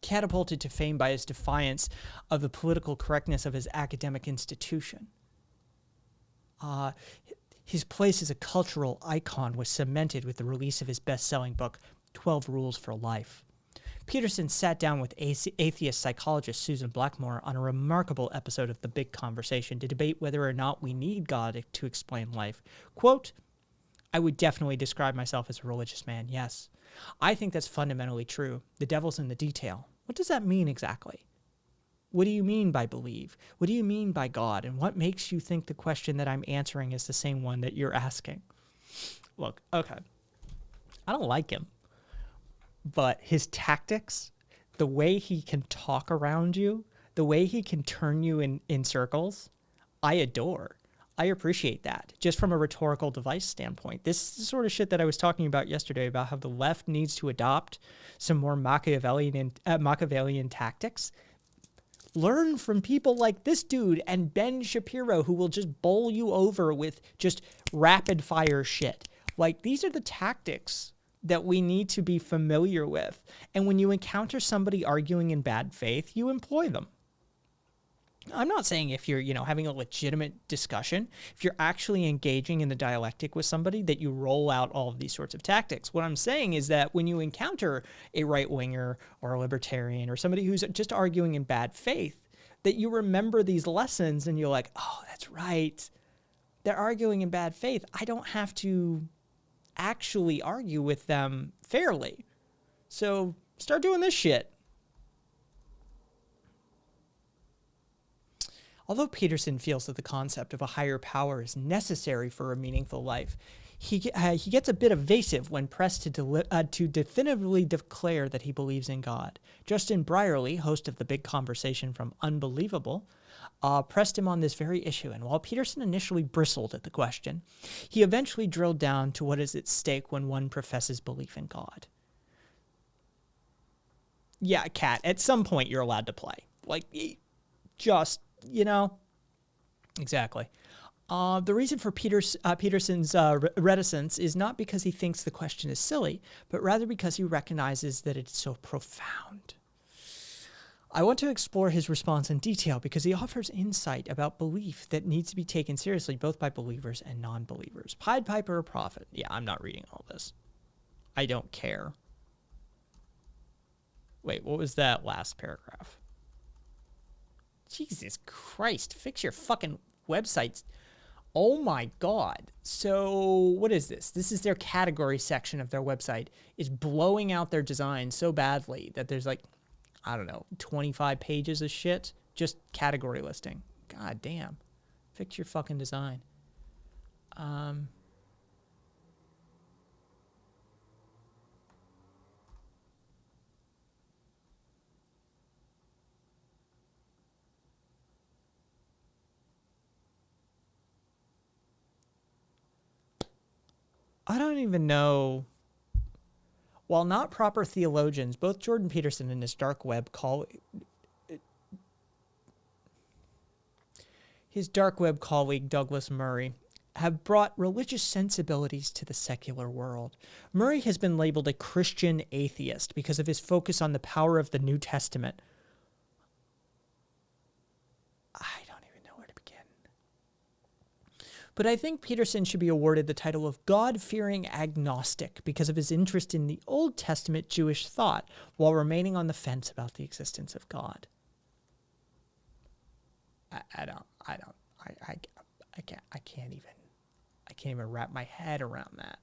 Catapulted to fame by his defiance of the political correctness of his academic institution. His place as a cultural icon was cemented with the release of his best-selling book, 12 Rules for Life. Peterson sat down with atheist psychologist Susan Blackmore on a remarkable episode of The Big Conversation to debate whether or not we need God to explain life. Quote, I would definitely describe myself as a religious man, yes. I think that's fundamentally true. The devil's in the detail. What does that mean exactly? What do you mean by believe? What do you mean by God? And what makes you think the question that I'm answering is the same one that you're asking? Look, okay. I don't like him. But his tactics, the way he can talk around you, the way he can turn you in circles, I adore. I appreciate that, just from a rhetorical device standpoint. This is the sort of shit that I was talking about yesterday about how the left needs to adopt some more Machiavellian tactics. Learn from people like this dude and Ben Shapiro, who will just bowl you over with just rapid fire shit. Like, these are the tactics that we need to be familiar with. And when you encounter somebody arguing in bad faith, you employ them. I'm not saying if you're, having a legitimate discussion, if you're actually engaging in the dialectic with somebody, that you roll out all of these sorts of tactics. What I'm saying is that when you encounter a right-winger or a libertarian or somebody who's just arguing in bad faith, that you remember these lessons and you're like, oh, that's right. They're arguing in bad faith. I don't have to actually argue with them fairly. So start doing this shit. Although Peterson feels that the concept of a higher power is necessary for a meaningful life, he gets a bit evasive when pressed to definitively declare that he believes in God. Justin Brierley, host of The Big Conversation from Unbelievable, pressed him on this very issue, and while Peterson initially bristled at the question, he eventually drilled down to what is at stake when one professes belief in God. Yeah, Kat, at some point you're allowed to play. Like, just... Exactly. The reason for Peterson's reticence is not because he thinks the question is silly, but rather because he recognizes that it's so profound. I want to explore his response in detail because he offers insight about belief that needs to be taken seriously both by believers and non-believers. Pied Piper or prophet? Yeah, I'm not reading all this. I don't care. Wait, what was that last paragraph? Jesus Christ, fix your fucking websites. Oh my God. So what is this? This is their category section of their website is blowing out their design so badly that there's like, I don't know, 25 pages of shit. Just category listing. God damn. Fix your fucking design. I don't even know. While not proper theologians, both Jordan Peterson and his dark web colleague Douglas Murray have brought religious sensibilities to the secular world. Murray has been labeled a Christian atheist because of his focus on the power of the New Testament. But I think Peterson should be awarded the title of God-fearing agnostic because of his interest in the Old Testament Jewish thought while remaining on the fence about the existence of God. I can't even wrap my head around that.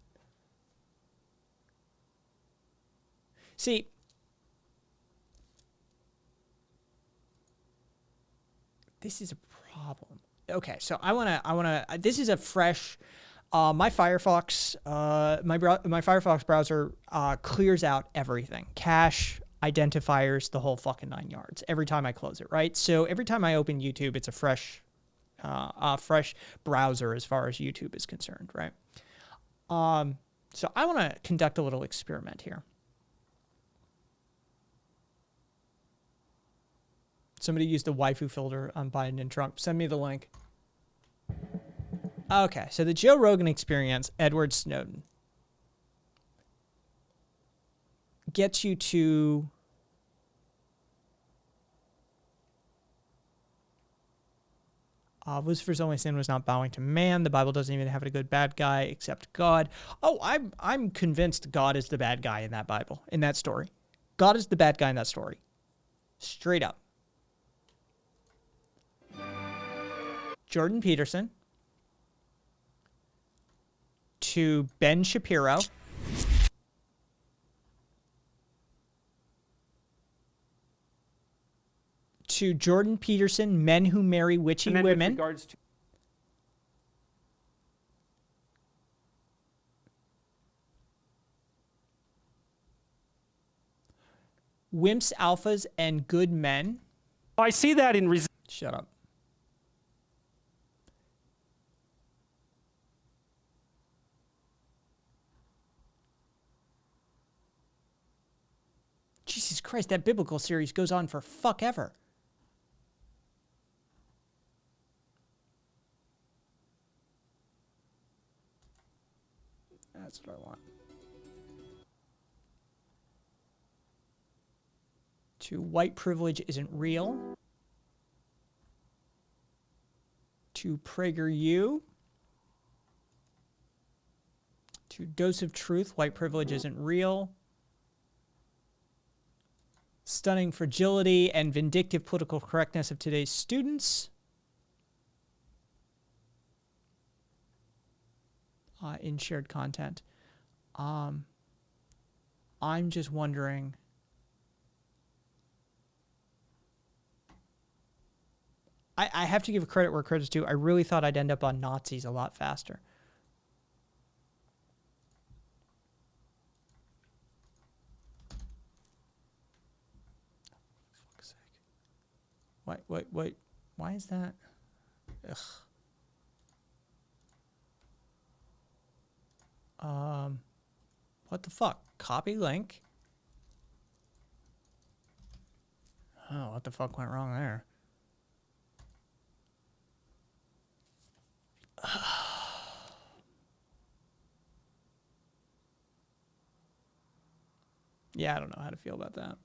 See, this is a problem. Okay, so I wanna. This is a fresh. My Firefox, my Firefox browser clears out everything, cache, identifiers, the whole fucking 9 yards every time I close it. Right. So every time I open YouTube, it's a fresh browser as far as YouTube is concerned. Right. So I want to conduct a little experiment here. Somebody used the waifu filter on Biden and Trump. Send me the link. Okay, so the Joe Rogan Experience, Edward Snowden, gets you to Lucifer's only sin was not bowing to man. The Bible doesn't even have a good bad guy except God. Oh, I'm convinced God is the bad guy in that Bible, in that story. God is the bad guy in that story. Straight up. Jordan Peterson to Ben Shapiro to Jordan Peterson, Men Who Marry Witchy Women. wimps, alphas, and good men. I see that in... Shut up. Jesus Christ, that biblical series goes on for fuck ever. That's what I want. To white privilege isn't real. To PragerU. To dose of truth, white privilege isn't real. Stunning fragility and vindictive political correctness of today's students. In shared content. I'm just wondering. I have to give credit where credit's due. I really thought I'd end up on Nazis a lot faster. Wait. Why is that? Ugh. What the fuck? Copy link. Oh, what the fuck went wrong there? Yeah, I don't know how to feel about that.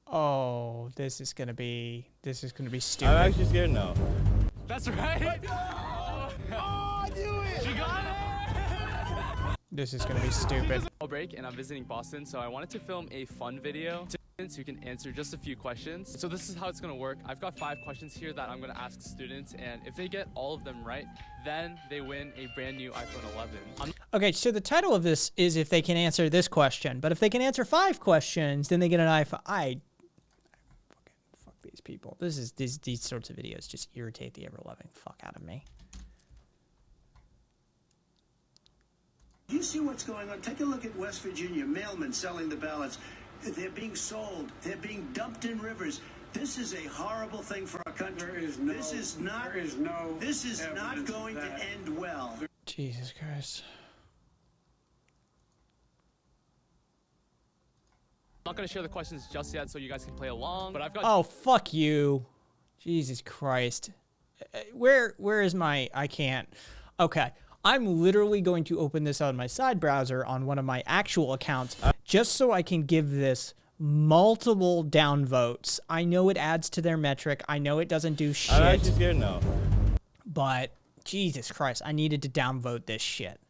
Oh, this is gonna be stupid. I'm actually scared now. That's right. Oh, I knew it. She got it. This is gonna be stupid. Break, and I'm visiting Boston, so I wanted to film a fun video. Students who can answer just a few questions. So this is how it's gonna work. I've got 5 questions here that I'm gonna ask students, and if they get all of them right, then they win a brand new iPhone 11. Okay, so the title of this is if they can answer this question, but if they can answer 5 questions, then they get an iPhone. I fucking fuck these people. These sorts of videos just irritate the ever-loving fuck out of me. You see what's going on? Take a look at West Virginia. Mailmen selling the ballots. They're being sold. They're being dumped in rivers. This is a horrible thing for our country. This is not going to end well. Jesus Christ. I'm not gonna share the questions just yet, so you guys can play along. But I've got. Oh, fuck you. Jesus Christ. Where is my... I can't. Okay. I'm literally going to open this on my side browser on one of my actual accounts just so I can give this multiple downvotes. I know it adds to their metric. I know it doesn't do shit. I'm actually scared now. But Jesus Christ, I needed to downvote this shit.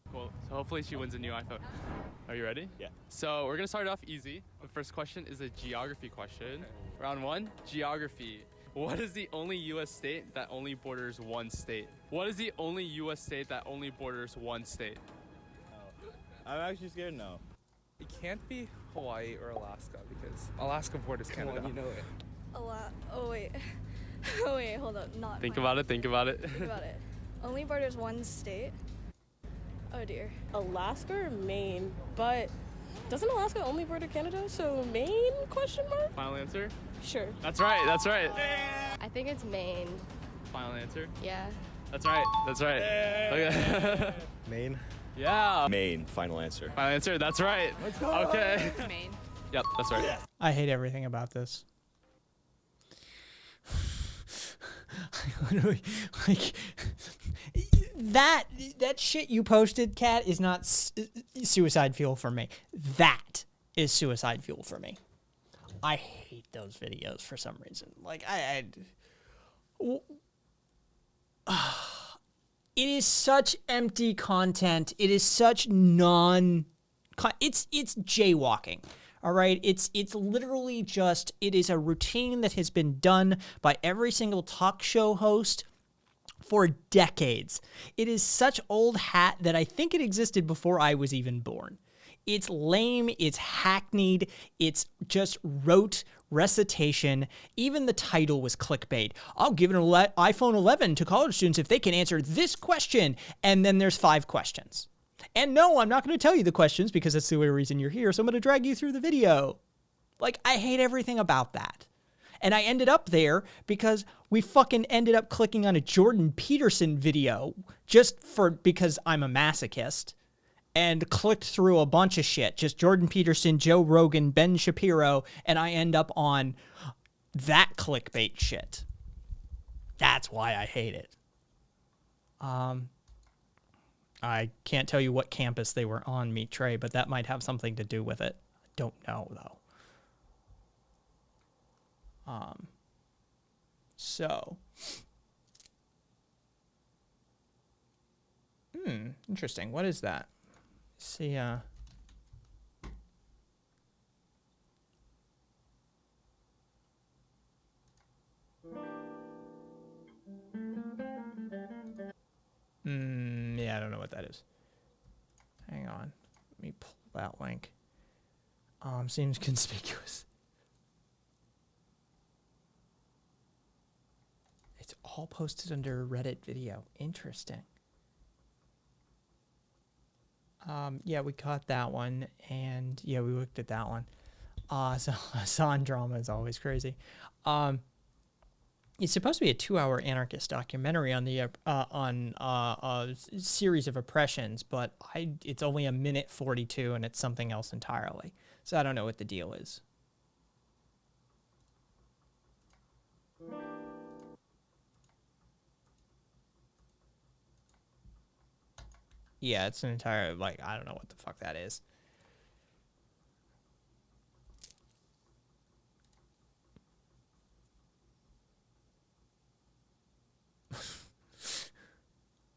Cool. So hopefully she wins a new iPhone. Are you ready? Yeah. So we're gonna start off easy. The first question is a geography question. Round 1, geography. What is the only U.S. state that only borders one state? What is the only U.S. state that only borders one state? Oh. I'm actually scared now. It can't be Hawaii or Alaska because Alaska borders Canada. You know it. Oh wait. Oh wait, hold up. Not. Think about it. Think about it. Think about it. Only borders one state. Oh dear. Alaska or Maine? But doesn't Alaska only border Canada? So Maine? Question mark? Final answer? Sure. That's right. That's right. I think it's Maine. Final answer? Yeah. That's right. That's right. Okay. Maine? Yeah. Maine. Final answer. Final answer. That's right. Let's go. Okay. Maine. Yep. That's right. Yes. I hate everything about this. I literally, like, that shit you posted, Kat, is not suicide fuel for me. That is suicide fuel for me. I hate those videos for some reason. Like, it is such empty content. It is such it's jaywalking. All right, it's literally just, it is a routine that has been done by every single talk show host for decades. It is such old hat that I think it existed before I was even born. It's lame, it's hackneyed, it's just rote recitation. Even the title was clickbait. I'll give an iPhone 11 to college students if they can answer this question. And then there's 5 questions. And no, I'm not going to tell you the questions because that's the only reason you're here, so I'm going to drag you through the video. Like, I hate everything about that. And I ended up there because we fucking ended up clicking on a Jordan Peterson video because I'm a masochist, and clicked through a bunch of shit. Just Jordan Peterson, Joe Rogan, Ben Shapiro, and I end up on that clickbait shit. That's why I hate it. I can't tell you what campus they were on, Meet Trey, but that might have something to do with it. I don't know, though. Interesting. What is that? See, yeah, I don't know what that is. Hang on. Let me pull that link. Seems conspicuous. It's all posted under Reddit video. Interesting. Yeah, we caught that one, and yeah, we looked at that one. So Hassan drama is always crazy. It's supposed to be a 2-hour anarchist documentary on the a series of oppressions, but it's only 1:42, and it's something else entirely. So I don't know what the deal is. Yeah, it's an entire, like, I don't know what the fuck that is.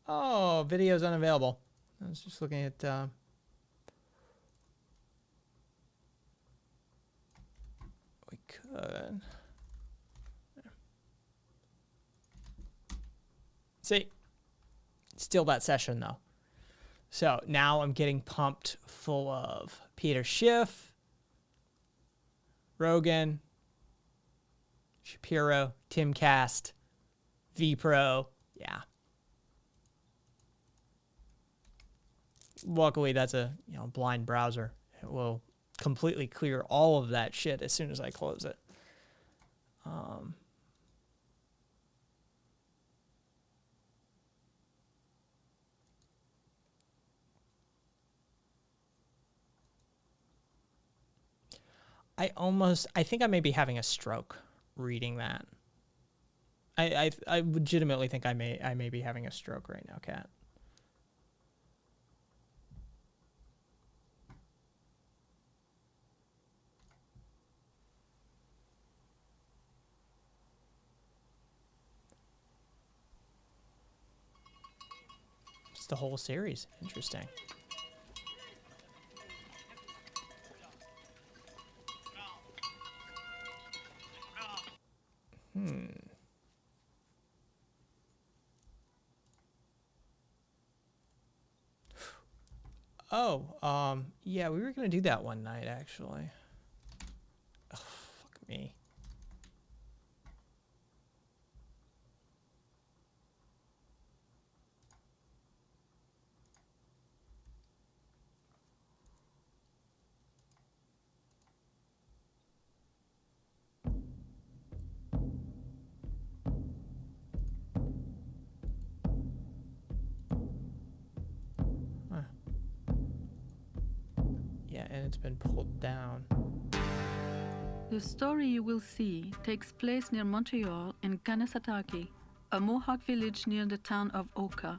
Oh, video's unavailable. I was just looking at, we could. See, still that session though. So now I'm getting pumped full of Peter Schiff, Rogan, Shapiro, Timcast, vPro. Yeah. Luckily, that's a blind browser. It will completely clear all of that shit as soon as I close it. I think I may be having a stroke reading that. I legitimately think I may be having a stroke right now, Kat. It's the whole series. Interesting. Oh, yeah, we were gonna do that one night, actually. Oh, fuck me. And it's been pulled down. The story you will see takes place near Montreal in Kanesatake, a Mohawk village near the town of Oka,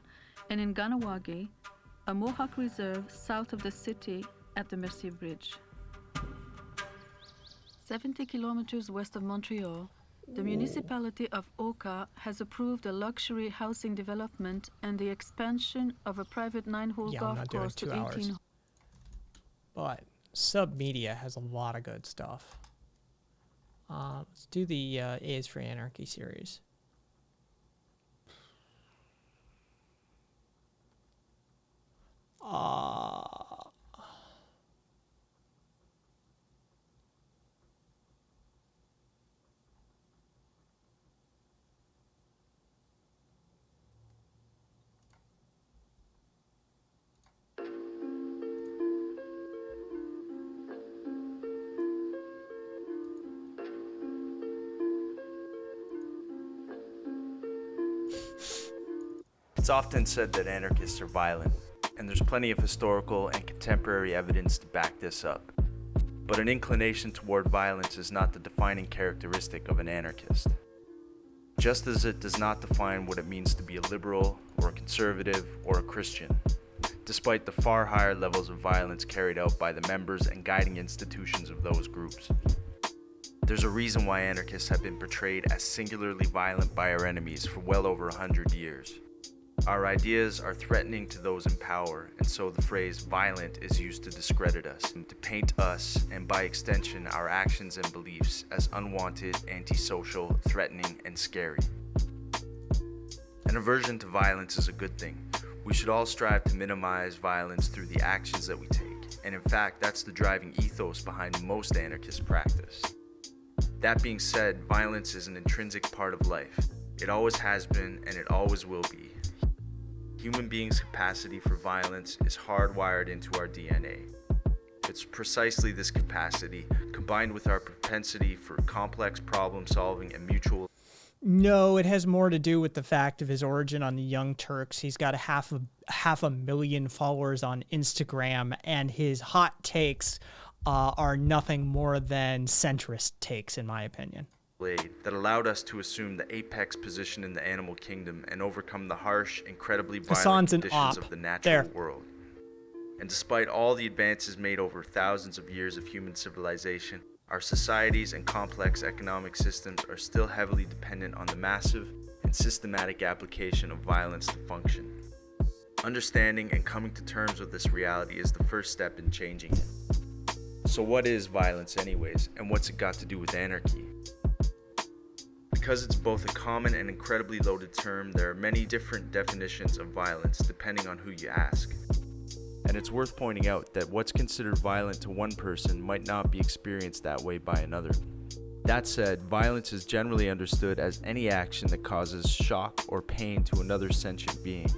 and in Ganawage, a Mohawk reserve south of the city at the Mercier Bridge. 70 kilometers west of Montreal, The municipality of Oka has approved a luxury housing development and the expansion of a private 9-hole Yeah, I'm golf not doing course 2 to hours. 18. But Submedia has a lot of good stuff. Let's do the A is for Anarchy series. It's often said that anarchists are violent, and there's plenty of historical and contemporary evidence to back this up. But an inclination toward violence is not the defining characteristic of an anarchist. Just as it does not define what it means to be a liberal, or a conservative, or a Christian, despite the far higher levels of violence carried out by the members and guiding institutions of those groups. There's a reason why anarchists have been portrayed as singularly violent by our enemies for well over 100 years. Our ideas are threatening to those in power, and so the phrase violent is used to discredit us, and to paint us, and by extension our actions and beliefs, as unwanted, antisocial, threatening, and scary. An aversion to violence is a good thing. We should all strive to minimize violence through the actions that we take, and in fact that's the driving ethos behind most anarchist practice. That being said, violence is an intrinsic part of life. It always has been, and it always will be. Human beings' capacity for violence is hardwired into our DNA. It's precisely this capacity, combined with our propensity for complex problem solving and mutual... No, it has more to do with the fact of his origin on the Young Turks. He's got half a million followers on Instagram, and his hot takes are nothing more than centrist takes, in my opinion. That allowed us to assume the apex position in the animal kingdom and overcome the harsh, incredibly violent conditions of the natural world. And despite all the advances made over thousands of years of human civilization, our societies and complex economic systems are still heavily dependent on the massive and systematic application of violence to function. Understanding and coming to terms with this reality is the first step in changing it. So what is violence anyways, and what's it got to do with anarchy? Because it's both a common and incredibly loaded term, there are many different definitions of violence depending on who you ask. And it's worth pointing out that what's considered violent to one person might not be experienced that way by another. That said, violence is generally understood as any action that causes shock or pain to another sentient being.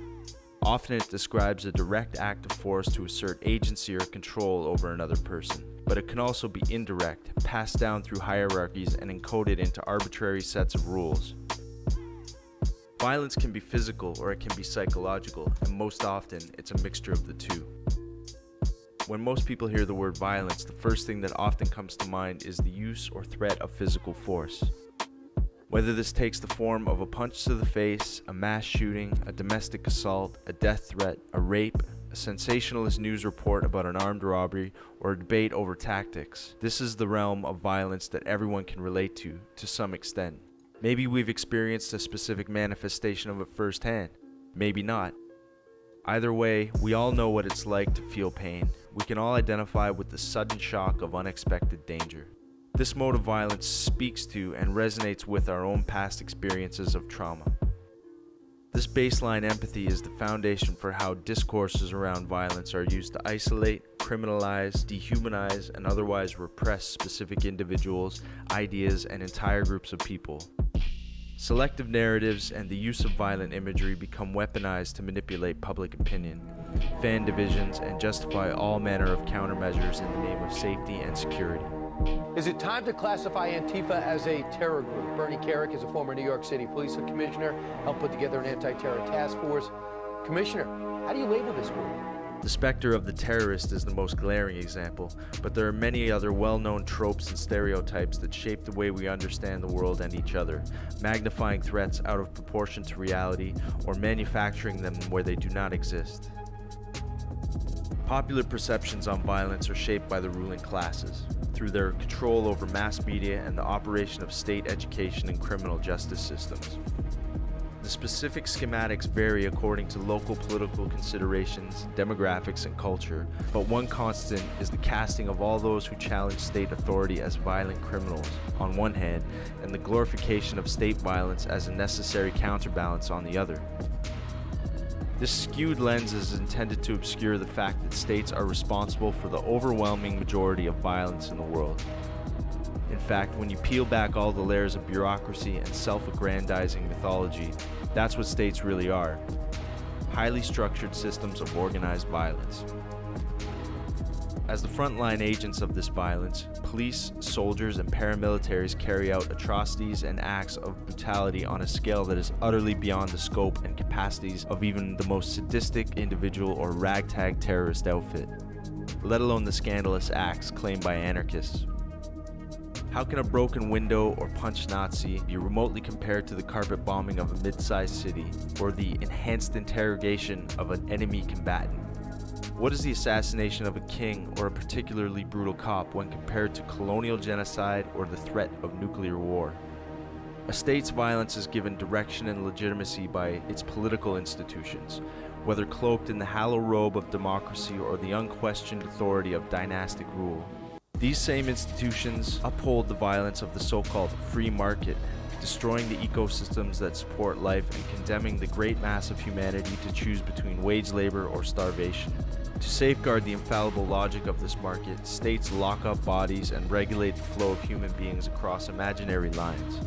Often it describes a direct act of force to assert agency or control over another person, but it can also be indirect, passed down through hierarchies and encoded into arbitrary sets of rules. Violence can be physical or it can be psychological, and most often it's a mixture of the two. When most people hear the word violence, the first thing that often comes to mind is the use or threat of physical force. Whether this takes the form of a punch to the face, a mass shooting, a domestic assault, a death threat, a rape, a sensationalist news report about an armed robbery, or a debate over tactics, this is the realm of violence that everyone can relate to some extent. Maybe we've experienced a specific manifestation of it firsthand, maybe not. Either way, we all know what it's like to feel pain. We can all identify with the sudden shock of unexpected danger. This mode of violence speaks to and resonates with our own past experiences of trauma. This baseline empathy is the foundation for how discourses around violence are used to isolate, criminalize, dehumanize, and otherwise repress specific individuals, ideas, and entire groups of people. Selective narratives and the use of violent imagery become weaponized to manipulate public opinion, fan divisions, and justify all manner of countermeasures in the name of safety and security. Is it time to classify Antifa as a terror group? Bernie Kerik is a former New York City police commissioner, helped put together an anti-terror task force. Commissioner, how do you label this group? The specter of the terrorist is the most glaring example, but there are many other well-known tropes and stereotypes that shape the way we understand the world and each other, magnifying threats out of proportion to reality or manufacturing them where they do not exist. Popular perceptions on violence are shaped by the ruling classes. through their control over mass media and the operation of state education and criminal justice systems. The specific schematics vary according to local political considerations, demographics, and culture, but one constant is the casting of all those who challenge state authority as violent criminals, on one hand, and the glorification of state violence as a necessary counterbalance on the other. This skewed lens is intended to obscure the fact that states are responsible for the overwhelming majority of violence in the world. In fact, when you peel back all the layers of bureaucracy and self-aggrandizing mythology, that's what states really are: highly structured systems of organized violence. As the frontline agents of this violence, police, soldiers, and paramilitaries carry out atrocities and acts of brutality on a scale that is utterly beyond the scope and capacities of even the most sadistic individual or ragtag terrorist outfit, let alone the scandalous acts claimed by anarchists. How can a broken window or punched Nazi be remotely compared to the carpet bombing of a mid-sized city or the enhanced interrogation of an enemy combatant? What is the assassination of a king or a particularly brutal cop when compared to colonial genocide or the threat of nuclear war? A state's violence is given direction and legitimacy by its political institutions, whether cloaked in the hallowed robe of democracy or the unquestioned authority of dynastic rule. These same institutions uphold the violence of the so-called free market, destroying the ecosystems that support life and condemning the great mass of humanity to choose between wage labor or starvation. To safeguard the infallible logic of this market, states lock up bodies and regulate the flow of human beings across imaginary lines.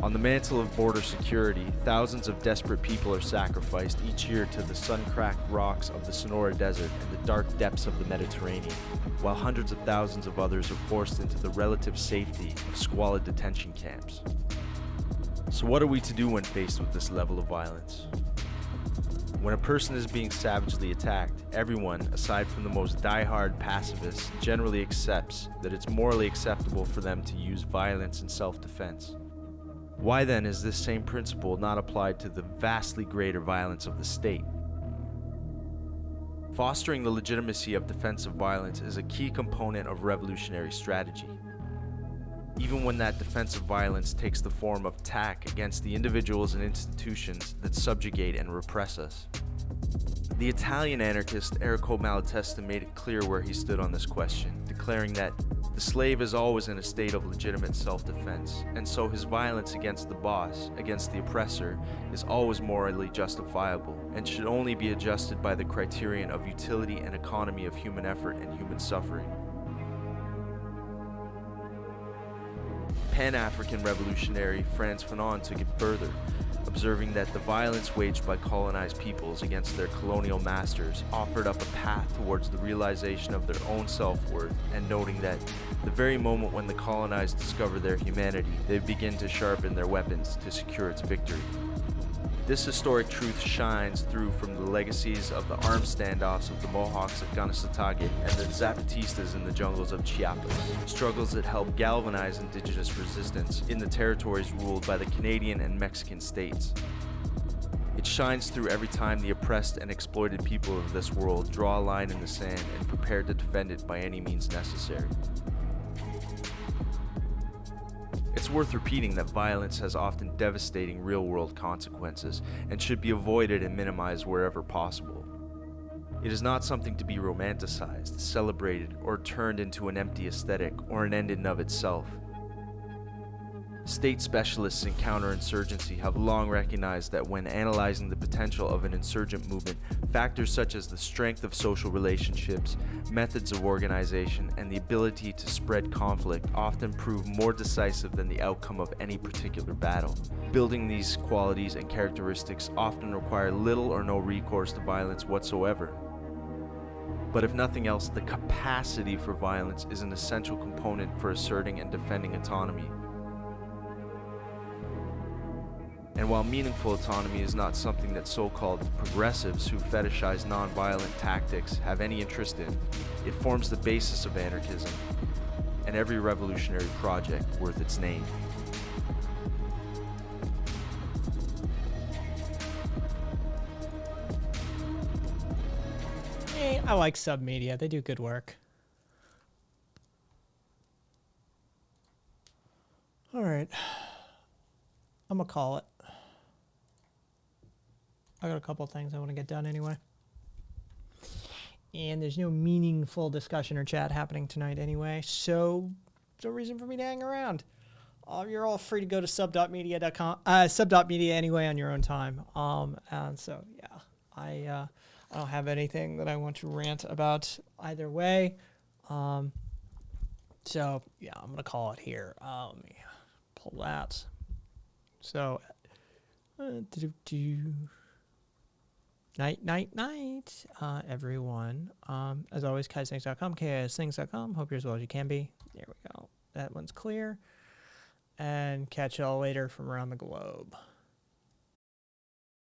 On the mantle of border security, thousands of desperate people are sacrificed each year to the sun-cracked rocks of the Sonora Desert and the dark depths of the Mediterranean, while hundreds of thousands of others are forced into the relative safety of squalid detention camps. So what are we to do when faced with this level of violence? When a person is being savagely attacked, everyone, aside from the most die-hard pacifists, generally accepts that it's morally acceptable for them to use violence in self-defense. Why then is this same principle not applied to the vastly greater violence of the state? Fostering the legitimacy of defensive violence is a key component of revolutionary strategy, even when that defensive violence takes the form of attack against the individuals and institutions that subjugate and repress us. The Italian anarchist Errico Malatesta made it clear where he stood on this question, declaring that the slave is always in a state of legitimate self-defense, and so his violence against the boss, against the oppressor, is always morally justifiable, and should only be adjusted by the criterion of utility and economy of human effort and human suffering. Pan-African revolutionary Frantz Fanon took it further, observing that the violence waged by colonized peoples against their colonial masters offered up a path towards the realization of their own self-worth, and noting that the very moment when the colonized discover their humanity, they begin to sharpen their weapons to secure its victory. This historic truth shines through from the legacies of the armed standoffs of the Mohawks at Ganasatake and the Zapatistas in the jungles of Chiapas, struggles that helped galvanize indigenous resistance in the territories ruled by the Canadian and Mexican states. It shines through every time the oppressed and exploited people of this world draw a line in the sand and prepare to defend it by any means necessary. It's worth repeating that violence has often devastating real-world consequences and should be avoided and minimized wherever possible. It is not something to be romanticized, celebrated, or turned into an empty aesthetic or an end in of itself. State specialists in counterinsurgency have long recognized that when analyzing the potential of an insurgent movement, factors such as the strength of social relationships, methods of organization, and the ability to spread conflict often prove more decisive than the outcome of any particular battle. Building these qualities and characteristics often require little or no recourse to violence whatsoever. But if nothing else, the capacity for violence is an essential component for asserting and defending autonomy. And while meaningful autonomy is not something that so-called progressives who fetishize nonviolent tactics have any interest in, it forms the basis of anarchism and every revolutionary project worth its name. Hey, I like Submedia. They do good work. All right. I'm going to call it. I got a couple things I want to get done anyway. And there's no meaningful discussion or chat happening tonight anyway, so there's no reason for me to hang around. You're all free to go to sub.media.com, sub.media anyway on your own time. And so, yeah, I don't have anything that I want to rant about either way. So, yeah, I'm going to call it here. Let me pull that. So, night, everyone. As always, kaisthings.com, kaisthings.com. Hope you're as well as you can be. There we go. That one's clear. And catch y'all later from around the globe.